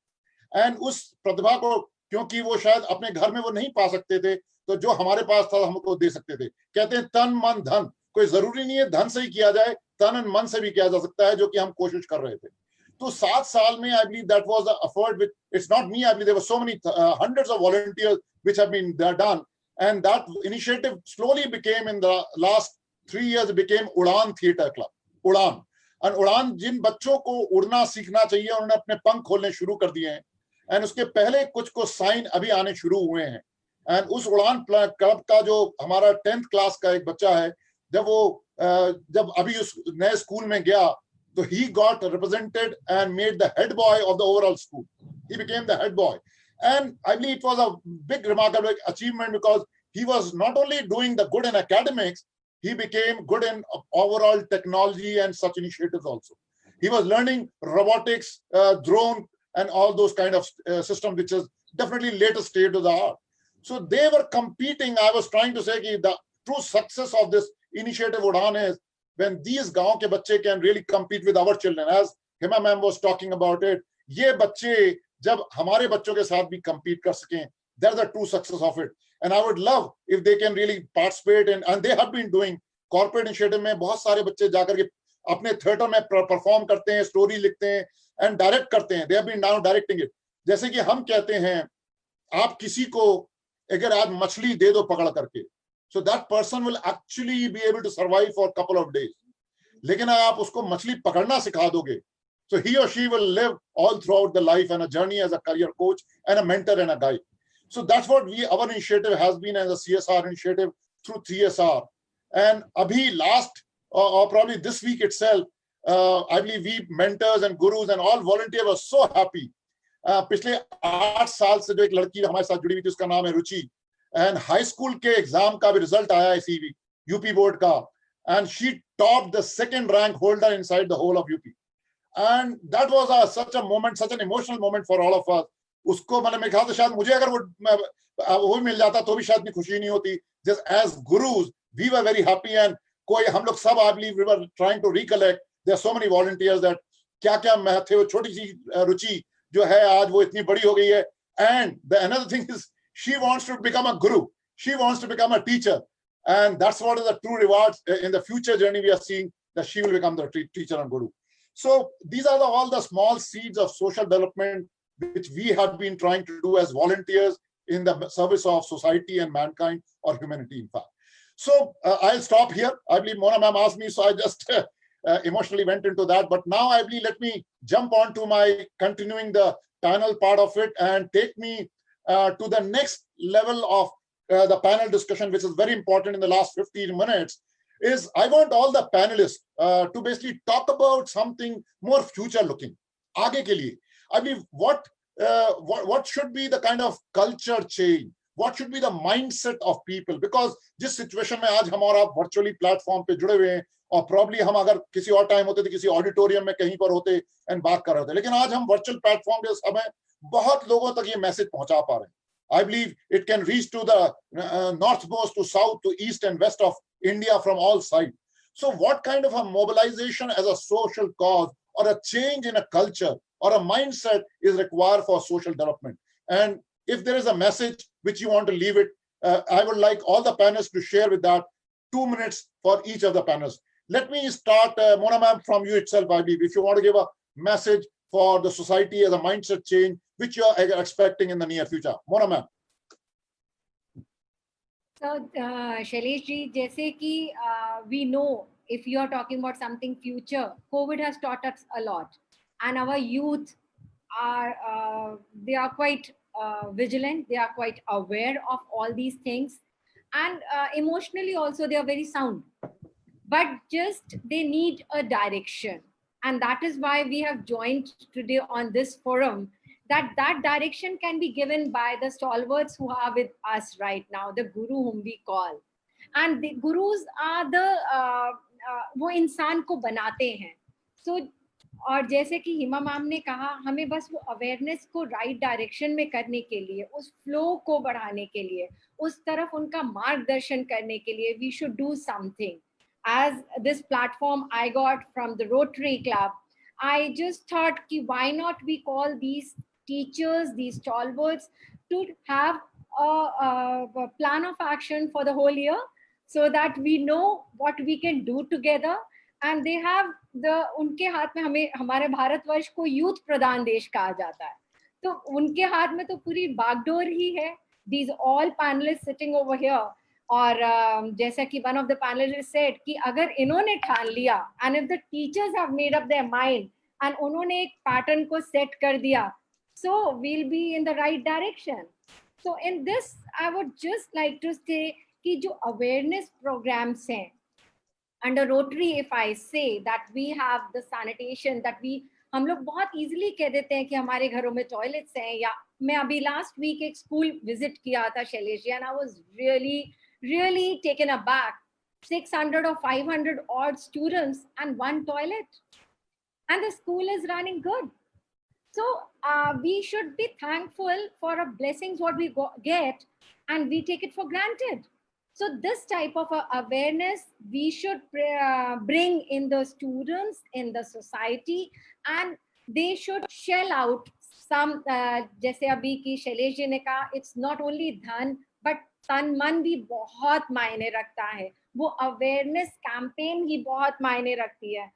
And उस प्रतिभा को, क्योंकि वो शायद अपने घर में वो नहीं पा सकते थे, तो जो हमारे पास था हमको दे सकते थे. कहते हैं तन मन धन, कोई जरूरी नहीं है धन से ही किया जाए, तन और मन से भी किया जा सकता है, जो कि हम कोशिश कर रहे थे. तो 7 साल में I believe that was an effort which, it's not me, I believe there were so many hundreds of volunteers which have been done, and that initiative slowly became, in the last 3 years, became Udaan Theatre Club. Udaan. And Udaan, जिन बच्चों को उड़ना सीखना चाहिए, उन्होंने अपने पंख खोलने शुरू कर दिए हैं. एंड उसके पहले कुछ को साइन अभी आने शुरू हुए हैं. एंड उस उड़ान क्लब का जो हमारा 10th क्लास का एक बच्चा है, जब अभी उस नए स्कूल में गया, तो he got represented and made the head boy of the overall school. He became the head boy. And I believe it was a big remarkable achievement, because he was not only doing the good in academics, he became good in overall technology and such initiatives also. He was learning robotics, drone, and all those kind of systems, which is definitely latest state of the art. So they were competing. I was trying to say that the true success of this initiative Udaan is when these गांव के बच्चे can really compete with our children. As Hema ma'am was talking about it, ये बच्चे जब हमारे बच्चों के साथ भी compete कर सकें, that's the true success of it. And I would love if they can really participate in, and they have been doing corporate initiative में बहुत सारे बच्चे जाकर के अपने थिएटर में परफॉर्म करते हैं, स्टोरी लिखते हैं, एंड डायरेक्ट करते हैं. They have been now directing it. जैसे कि हम कहते हैं, आप किसी को अगर आप मछली दे दो पकड़ करके, so that person will actually be able to survive for a couple of days. लेकिन आप उसको मछली पकड़ना सिखा दोगे, so he or she will live all throughout the life and a journey as a career coach and a mentor and a guide. So that's what our initiative has been as a CSR initiative through CSR. And abhi last or probably this week itself, I believe we mentors and gurus and all volunteers were so happy. पिछले 8 साल से जो एक लड़की हमारे साथ जुड़ी हुई थी, उसका नाम है रुचि, एंड हाई स्कूल के एग्जाम का भी रिजल्ट आया इसी week. UP board ka, and she topped the second rank holder inside the whole of UP. And that was such a moment, such an emotional moment for all of us. उसको मतलब मेरे ख्याल से शायद मुझे अगर वो मिल जाता तो भी शायद इतनी खुशी नहीं होती. Just as gurus, we were very happy, and कोई हम लोग सब, I believe we were trying to recollect. There are so many volunteers that क्या क्या थे, वो छोटी सी रुचि जो है आज वो इतनी बड़ी हो गई है. And the another thing is she wants to become a guru. She wants to become a teacher, and that's what is the true rewards in the future journey we are seeing, that she will become the teacher and guru. So these are all the small seeds of social development which we have been trying to do as volunteers in the service of society and mankind, or humanity, in fact. So I'll stop here. I believe Mona ma'am asked me, so I just emotionally went into that. But now I believe let me jump on to my continuing the panel part of it and take me to the next level of the panel discussion, which is very important in the last 15 minutes, is I want all the panelists to basically talk about something more future looking. Aage ke liye. I believe what should be the kind of culture change? What should be the mindset of people? Because जिस situation में आज हम और आप virtually platform पे जुड़े हुए हैं, और probably हम अगर किसी और time होते तो किसी auditorium में कहीं पर होते and बात कर रहे होते, लेकिन आज हम virtual platform के समय बहुत लोगों तक ये message पहुंचा पा रहे हैं. I believe it can reach to the northmost, to south, to east and west of India from all sides. So what kind of a mobilization as a social cause, or a change in a culture or a mindset is required for social development? And if there is a message which you want to leave it, I would like all the panelists to share with that. 2 minutes for each of the panelists. Let me start, Mona ma'am, from you itself, I believe, if you want to give a message for the society as a mindset change, which you are expecting in the near future. Mona ma'am. So, Shailesh ji, jaise ki we know, if you are talking about something future, COVID has taught us a lot, and our youth are they are quite vigilant, they are quite aware of all these things, and emotionally also they are very sound, but just they need a direction, and that is why we have joined today on this forum, that direction can be given by the stalwarts who are with us right now, the guru whom we call. And the gurus are the वो इंसान को बनाते हैं. So और जैसे कि हिमा ma'am ने कहा, हमें बस वो अवेयरनेस को राइट डायरेक्शन में करने के लिए, उस फ्लो को बढ़ाने के लिए, उस तरफ उनका मार्गदर्शन करने के लिए, we should do something. As this platform I got from the Rotary Club, I just thought ki why not we call these teachers, these stalwarts, to have a plan of action for the whole year, so that we know what we can do together. And they have उनके हाथ में, हमें हमारे भारतवर्ष को youth प्रधान देश कहा जाता है, तो उनके हाथ में तो पूरी बागडोर ही है. These all panelists sitting over here, और जैसा कि one of the panelists said कि अगर इन्होंने ठान लिया, and if the teachers have made up their mind and उन्होंने एक पैटर्न को सेट कर दिया, so we'll be in the right direction. So in this I would just like to say कि जो awareness programs हैं under Rotary, if I say that we have the sanitation, that हम लोग बहुत easily कह देते हैं कि हमारे घरों में toilets हैं, या मैं अभी last week एक school visit किया था Shailesh ji, and I was really taken aback. 600 or 500 odd students and one toilet, and the school is running good. So we should be thankful for our blessings what we get, and we take it for granted. So this type of awareness we should bring in the students, in the society, and they should shell out some, जैसे अभी की शैलेश जी ने कहा, it's not only धन but तन मन भी बहुत मायने रखता है. वो awareness campaign ही बहुत मायने रखती है.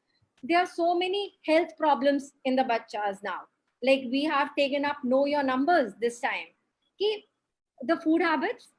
There are so many health problems in the bachas now. Like we have taken up know your numbers this time. कि the food habits,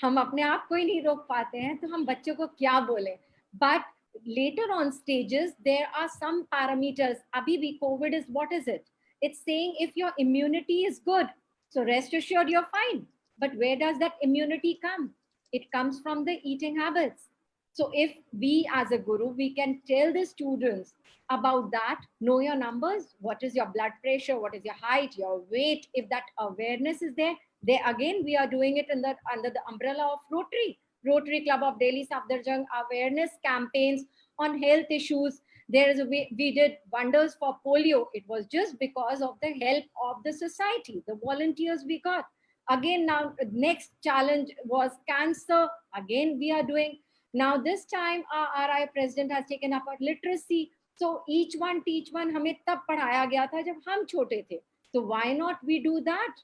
हम अपने आप को ही नहीं रोक पाते हैं, तो हम बच्चों को क्या बोले. But later on stages, there are some parameters. अभी भी COVID is, what is it? It's saying if your immunity is good, so rest assured you're fine. But where does that immunity come? It comes from the eating habits. So if we as a guru, we can tell the students about that, know your numbers, what is your blood pressure, what is your height, your weight. If that awareness is there again, we are doing it under the umbrella of Rotary. Rotary Club of Delhi Safdarjung, awareness campaigns on health issues. There is a way we did wonders for polio. It was just because of the help of the society, the volunteers we got. Again, now next challenge was cancer. Again, we are doing. Now this time our RI president has taken up literacy. So each one teach one हमें तब पढ़ाया गया था जब हम छोटे थे. So why not we do that?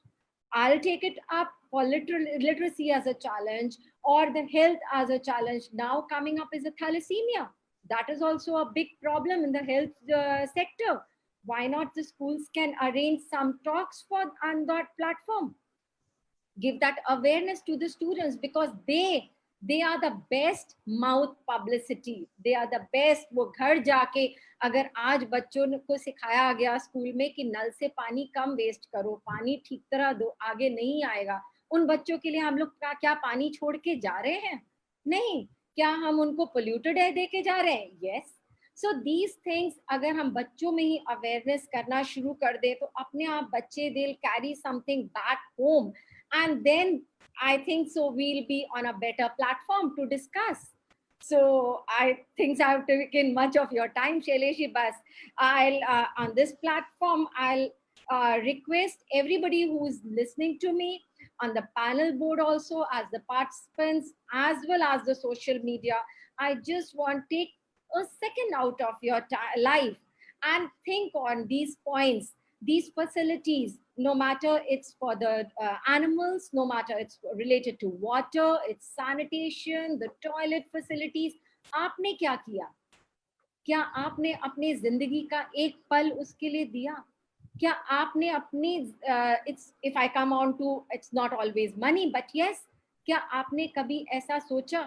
I'll take it up for literacy as a challenge, or the health as a challenge. Now coming up is a thalassemia. That is also a big problem in the health sector. Why not the schools can arrange some talks for on that platform? Give that awareness to the students, because they are the best mouth publicity. They are the best. वो घर जाके अगर आज बच्चों को सिखाया गया school में कि नल से पानी कम वेस्ट करो, पानी ठीक तरह दो, आगे नहीं आएगा. उन बच्चों के लिए हम लोग क्या पानी छोड़ के जा रहे हैं? नहीं. क्या हम उनको polluted air दे के जा रहे हैं? Yes. So these things अगर हम बच्चों में ही awareness करना शुरू कर दे तो अपने आप बच्चे they'll carry something back home, and then I think so we'll be on a better platform to discuss. So I think I've taken much of your time, Shailesh, but I'll on this platform I'll request everybody who's listening to me on the panel board, also as the participants, as well as the social media. I just want to take a second out of your life and think on these points, these facilities, no matter it's for the animals, no matter it's related to water, it's sanitation, the toilet facilities. आपने क्या किया? क्या आपने अपने जिंदगी का एक पल उसके लिए दिया? क्या आपने अपनी it's if I come on to it's not always money, but yes, क्या आपने कभी ऐसा सोचा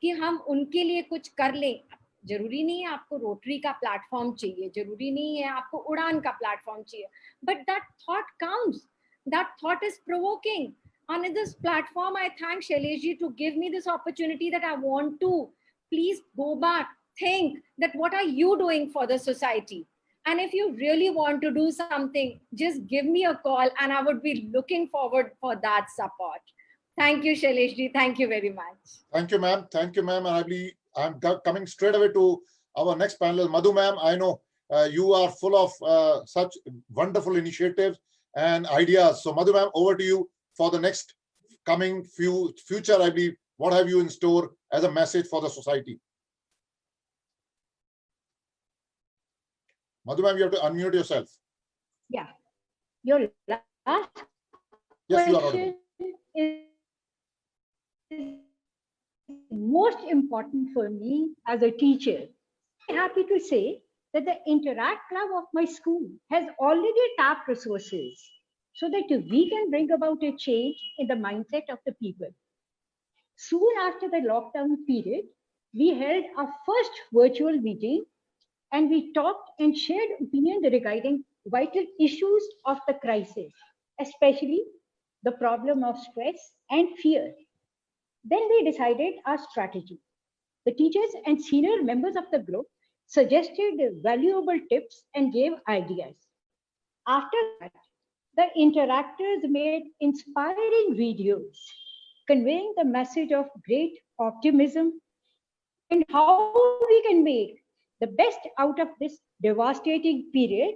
कि हम उनके लिए कुछ कर लें? जरूरी नहीं है आपको रोटरी का प्लेटफॉर्म चाहिए, जरूरी नहीं है आपको उड़ान का प्लेटफॉर्म चाहिए, but that thought counts. That thought is provoking. On this platform, I thank Shailesh ji to give me this opportunity that I want to please go back, think that what are you doing for the society? And if you really want to do something, just give me a call and I would be looking forward for that support. Thank you, Shailesh ji. Thank you very much. Thank you, ma'am. Thank you, ma'am. And I believe I'm coming straight away to our next panel. Madhu, ma'am, I know you are full of such wonderful initiatives and ideas. So, Madhu, ma'am, over to you for the next coming future. I believe, what have you in store as a message for the society? Madhu, ma'am, you have to unmute yourself. Yeah. Your last Yes, you are question audible. is most important for me as a teacher. I'm happy to say that the Interact Club of my school has already tapped resources so that we can bring about a change in the mindset of the people. Soon after the lockdown period, we held our first virtual meeting and we talked and shared opinions regarding vital issues of the crisis, especially the problem of stress and fear. Then we decided our strategy. The teachers and senior members of the group suggested valuable tips and gave ideas. After that, the interactors made inspiring videos conveying the message of great optimism and how we can make the best out of this devastating period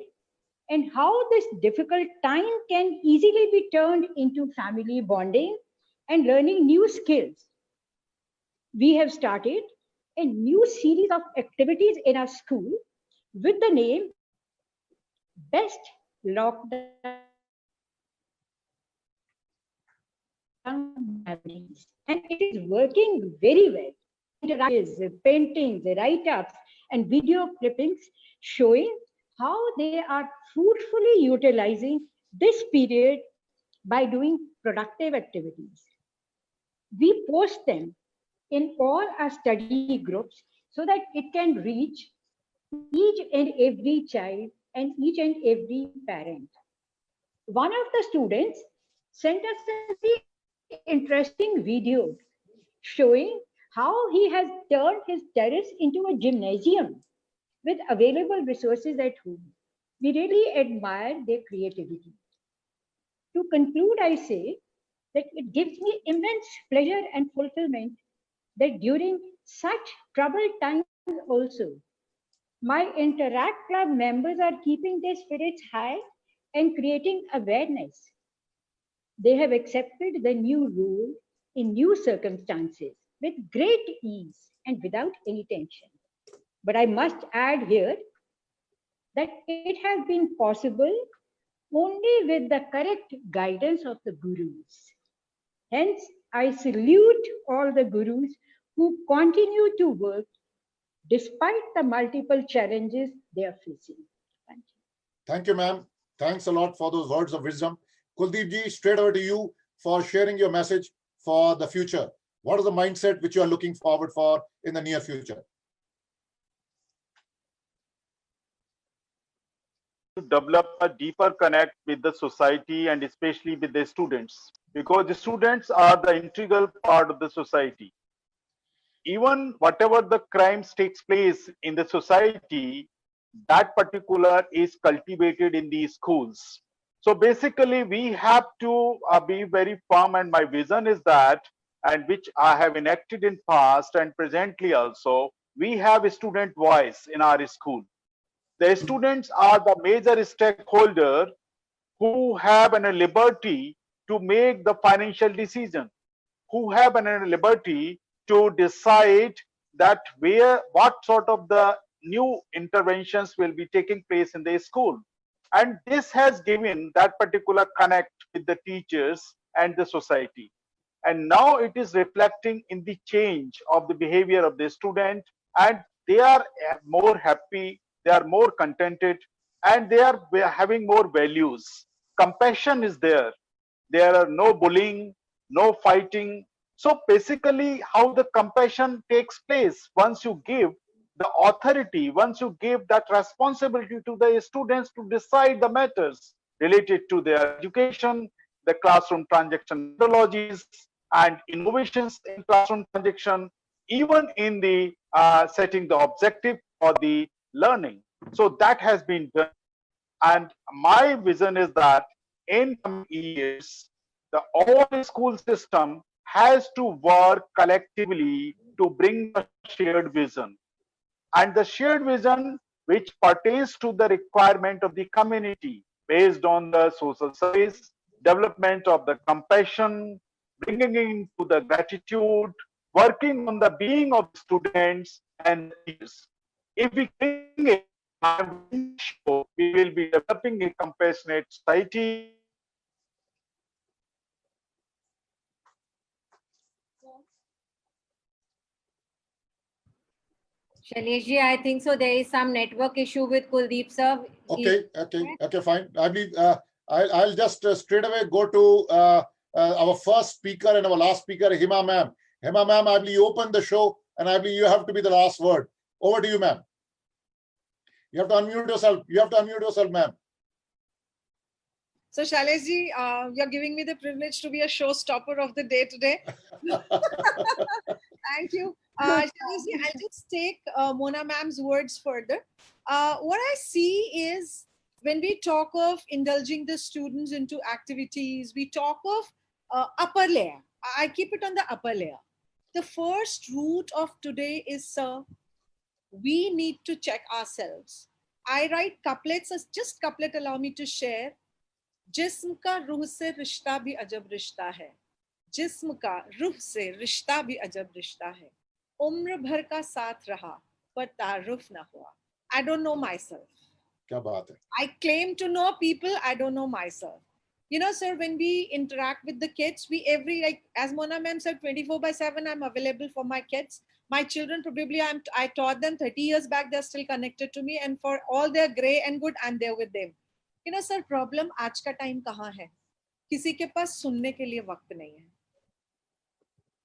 and how this difficult time can easily be turned into family bonding and learning new skills. We have started a new series of activities in our school with the name Best Lockdown Memories, and it is working very well. Interactions, paintings, write-ups, and video clippings showing how they are fruitfully utilizing this period by doing productive activities. We post them in all our study groups so that it can reach each and every child and each and every parent. One of the students sent us a very interesting video showing how he has turned his terrace into a gymnasium with available resources at home. We really admire their creativity. To conclude, I say that it gives me immense pleasure and fulfillment that during such troubled times also, my Interact Club members are keeping their spirits high and creating awareness. They have accepted the new rule in new circumstances with great ease and without any tension. But I must add here that it has been possible only with the correct guidance of the gurus. Hence, I salute all the gurus who continue to work despite the multiple challenges they are facing. Thank you. Thank you, ma'am. Thanks a lot for those words of wisdom. Kuldeep ji, straight over to you for sharing your message for the future. What is the mindset which you are looking forward for in the near future? To develop a deeper connect with the society and especially with the students, because the students are the integral part of the society. Even whatever the crimes takes place in the society, that particular is cultivated in the schools. So basically we have to be very firm, and my vision is that, and which I have enacted in past and presently also, we have a student voice in our school. The students are the major stakeholder who have a liberty to make the financial decision, who have a liberty to decide that what sort of the new interventions will be taking place in the school. And this has given that particular connect with the teachers and the society. And now it is reflecting in the change of the behavior of the student, and they are more happy, they are more contented, and they are having more values. Compassion is there. There are no bullying, no fighting. So basically how the compassion takes place, once you give the authority, once you give that responsibility to the students to decide the matters related to their education, the classroom transaction methodologies and innovations in classroom transaction, even in the setting the objective for the learning. So that has been done. And my vision is that in coming years, the whole school system has to work collectively to bring a shared vision. And the shared vision which pertains to the requirement of the community based on the social service, development of the compassion, bringing into the gratitude, working on the being of students and teachers. If we bring it, I'm sure we will be developing a compassionate society. Shailesh ji, I think so. There is some network issue with Kuldeep sir. Okay, fine. I believe I'll just straight away go to our first speaker and our last speaker, Hima ma'am. Hima ma'am, I believe you open the show, and I believe you have to be the last word. Over to you, ma'am. You have to unmute yourself. You have to unmute yourself, ma'am. So Shailesh ji, you're giving me the privilege to be a showstopper of the day today. Thank you. Shailesh ji, I'll just take Mona ma'am's words further. What I see is when we talk of indulging the students into activities, we talk of upper layer. I keep it on the upper layer. The first root of today is, sir, we need to check ourselves. I write couplets, just couplet allow me to share. जिस्म का रूह से रिश्ता भी अजब रिश्ता है, जिस्म का रूह से रिश्ता भी अजब रिश्ता है, उम्र भर का साथ रहा पर तारुफ ना हुआ. I don't know myself. क्या बात है? I claim to know people, I don't know myself. You know, sir, when we interact with the kids, like as Mona ma'am said, 24/7, I'm available for my kids. My children, probably I taught them 30 years back, they're still connected to me, and for all their gray and good, I'm there with them. You know, sir, problem आज का time कहाँ है? किसी के पास सुनने के लिए वक्त नहीं है.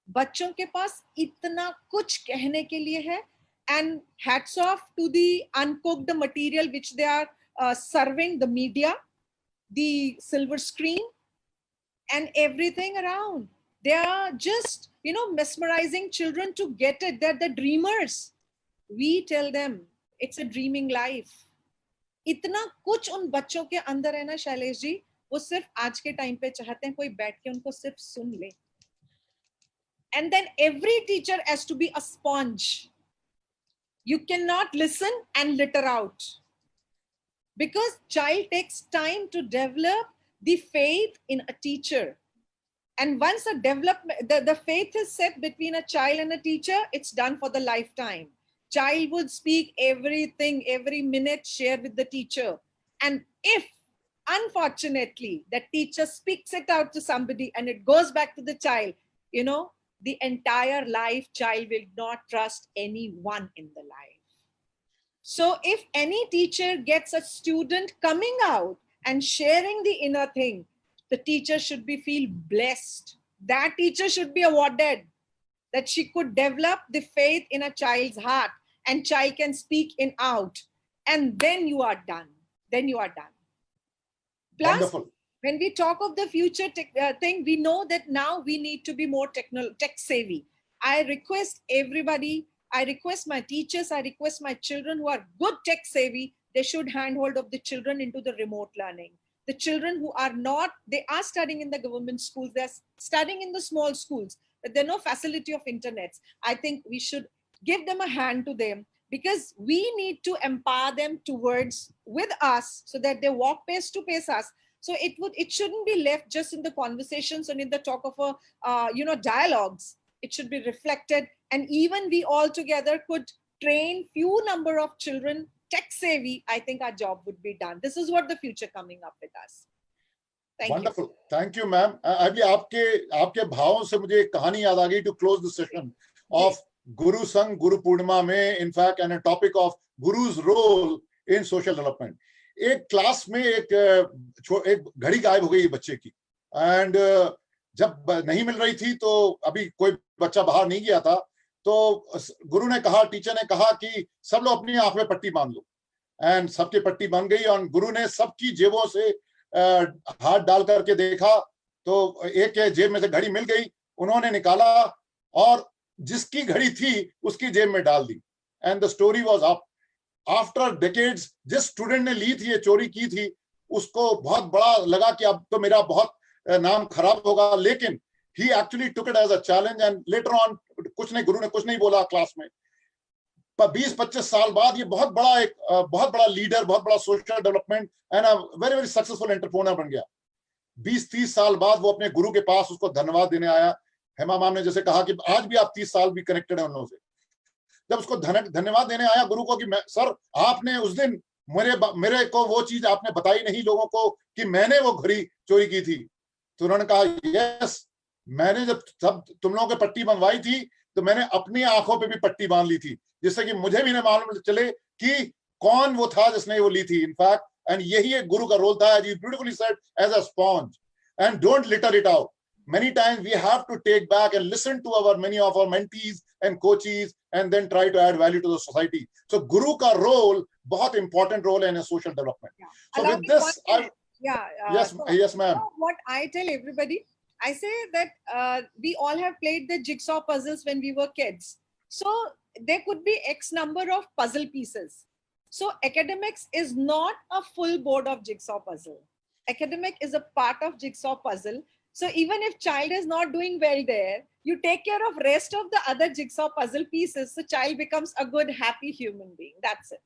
बच्चों के पास इतना कुछ कहने के लिए है, and hats off to the uncooked material which they are serving, the media, the silver screen, and everything around. They are just, you know, mesmerizing children to get it. They're the dreamers. We tell them it's a dreaming life. इतना कुछ उन बच्चों के अंदर है ना शैलेश जी, वो सिर्फ आज के टाइम पे चाहते हैं कोई बैठ के उनको सिर्फ सुन ले. And then every teacher has to be a sponge. You cannot listen and litter out, because child takes time to develop the faith in a teacher. And once a development, the faith is set between a child and a teacher, it's done for the lifetime. Child would speak everything, every minute, share with the teacher. And if, unfortunately, the teacher speaks it out to somebody and it goes back to the child, the entire life, child will not trust anyone in the life. So if any teacher gets a student coming out and sharing the inner thing, the teacher should feel blessed. That teacher should be awarded, that she could develop the faith in a child's heart and child can speak in out. And then you are done. Then you are done. Plus, Wonderful. When we talk of the future thing, we know that now we need to be more tech savvy. I request everybody, I request my teachers, I request my children who are good tech savvy, they should handhold of the children into the remote learning. The children who are not, they are studying in the government schools, they're studying in the small schools, but there's no facility of internet. I think we should give them a hand to them, because we need to empower them towards with us so that they walk pace to pace us. So it shouldn't be left just in the conversations and in the talk of dialogues. It should be reflected, and even we all together could train few number of children tech savvy. I think our job would be done. This is what the future coming up with us. Thank Wonderful. you. Thank you, ma'am. अभी आपके भावों से मुझे एक कहानी याद आ गई to close the session of Guru Sangh Guru Purnima में, in fact, and a topic of Guru's role in social development. एक क्लास में एक घड़ी गायब हो गई बच्चे की, and जब नहीं मिल रही थी तो अभी कोई बच्चा बाहर नहीं गया था, तो गुरु ने कहा, टीचर ने कहा कि सब लोग अपनी आंख में पट्टी बांध लो, एंड सबकी पट्टी बन गई और गुरु ने सबकी जेबों से हाथ डाल करके देखा तो एक के जेब में से घड़ी मिल गई, उन्होंने निकाला और जिसकी घड़ी थी उसकी जेब में डाल दी, and the story was up. After decades जिस स्टूडेंट ने ली थी, ये चोरी की थी, उसको बहुत बड़ा लगा कि अब तो मेरा बहुत नाम खराब होगा, लेकिन he actually took it as a challenge and later on गुरु ने कुछ नहीं बोला क्लास में. 20-25 साल बाद ये बहुत बड़ा लीडर, बहुत बड़ा social development and a very very successful entrepreneur बन गया. 20-30 साल बाद वो अपने गुरु के पास उसको धन्यवाद देने आया. हेमा मैम ने जैसे कहा कि आज भी आप 30 साल भी कनेक्टेड है उन लोगों से. जब उसको धन्यवाद देने आया गुरु को कि सर आपने उस दिन मेरे को वो चीज आपने बताई नहीं लोगों को कि मैंने वो घड़ी चोरी की थी, तो उन्होंने कहा यस, मैंने जब तुम लोगों की पट्टी बंधवाई थी तो मैंने अपनी आंखों पे भी पट्टी बांध ली थी, जिससे कि मुझे भी नहीं मालूम चले कि कौन वो था जिसने वो ली थी. इनफैक्ट, एंड यही एक गुरु का रोल था, as you beautifully said, as a sponge, and don't litter it out. Many times we have to take back and listen to many of our mentees and coaches and then try to add value to the society. So guru ka role बहुत important role in a social development. Yeah. So Allow with me this, one minute. yes ma'am. What I tell everybody, I say that we all have played the jigsaw puzzles when we were kids. So there could be X number of puzzle pieces. So academics is not a full board of jigsaw puzzle. Academic is a part of jigsaw puzzle. So even if child is not doing well there, you take care of rest of the other jigsaw puzzle pieces. So child becomes a good, happy human being. That's it.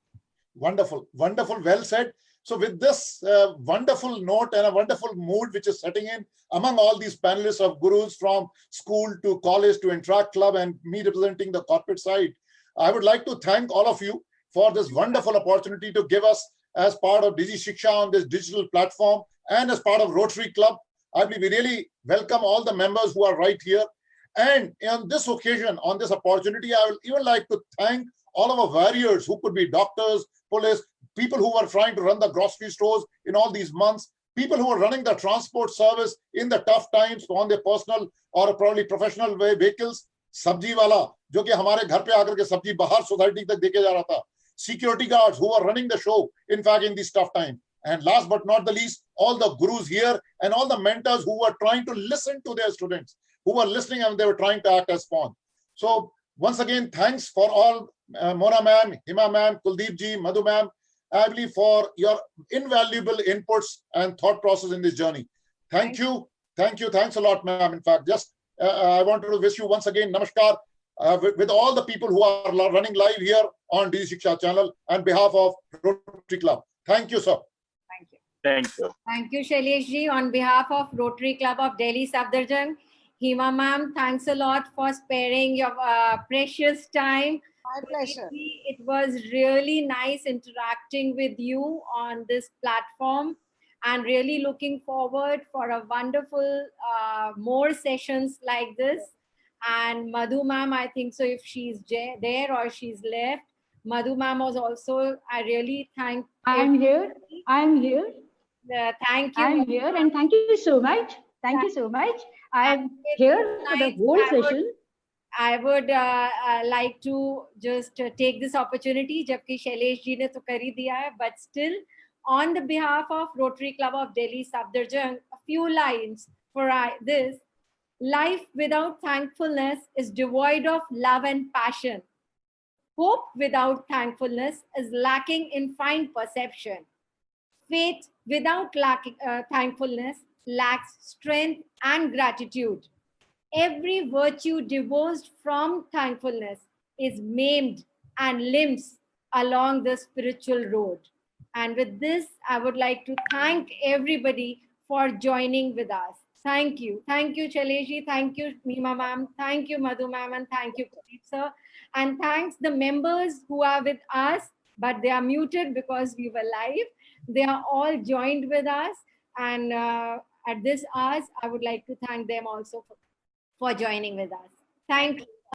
Wonderful, wonderful, well said. So with this wonderful note and a wonderful mood which is setting in among all these panelists of gurus from school to college to Interact Club and me representing the corporate side, I would like to thank all of you for this wonderful opportunity to give us as part of Digi Shiksha on this digital platform and as part of Rotary Club. I believe we really welcome all the members who are right here. And on this occasion, on this opportunity, I will even like to thank all of our warriors who could be doctors, police, people who were trying to run the grocery stores in all these months, people who were running the transport service in the tough times on their personal or probably professional vehicles, sabji wala, jo ki hamare ghar pe aagar ke sabji bahar society tak deke ja raha tha, security guards who were running the show, in fact, in these tough times. And last but not the least, all the gurus here and all the mentors who were trying to listen to their students, who were listening and they were trying to act as spawn. So once again, thanks for all, Mona ma'am, Hima ma'am, Kuldeep ji, Madhu ma'am, I believe for your invaluable inputs and thought process in this journey. Thank you. Thanks a lot, ma'am. In fact, just I want to wish you once again namaskar with all the people who are running live here on Digi Shiksha channel on behalf of Rotary Club. Thank you, sir. Thank you. Thank you. Thank you, Shailesh ji. On behalf of Rotary Club of Delhi Safdarjung, Hima ma'am, thanks a lot for sparing your precious time. My pleasure. It was really nice interacting with you on this platform, and really looking forward for a wonderful more sessions like this. And Madhu ma'am, I think so, if she's there or she's left, Madhu ma'am was also, I really thank. I'm here. I'm here. Thank you. I'm here, and thank you so much. Thank you so much. I'm here for the whole session. I would like to just take this opportunity, जबकि शैलेश जी ने तो कर ही दिया है, but still on the behalf of Rotary Club of Delhi Safdarjung, a few lines for this. Life without thankfulness is devoid of love and passion. Hope without thankfulness is lacking in fine perception. Faith without thankfulness lacks strength and gratitude. Every virtue divorced from thankfulness is maimed and limps along the spiritual road. And with this, I would like to thank everybody for joining with us. Thank you. Thank you, Shailesh. Thank you, Hima ma'am. Thank you, Madhu ma'am. And thank you, Pradeep sir. And thanks the members who are with us, but they are muted because we were live. They are all joined with us. And at this hour, I would like to thank them also for joining with us. Thank you.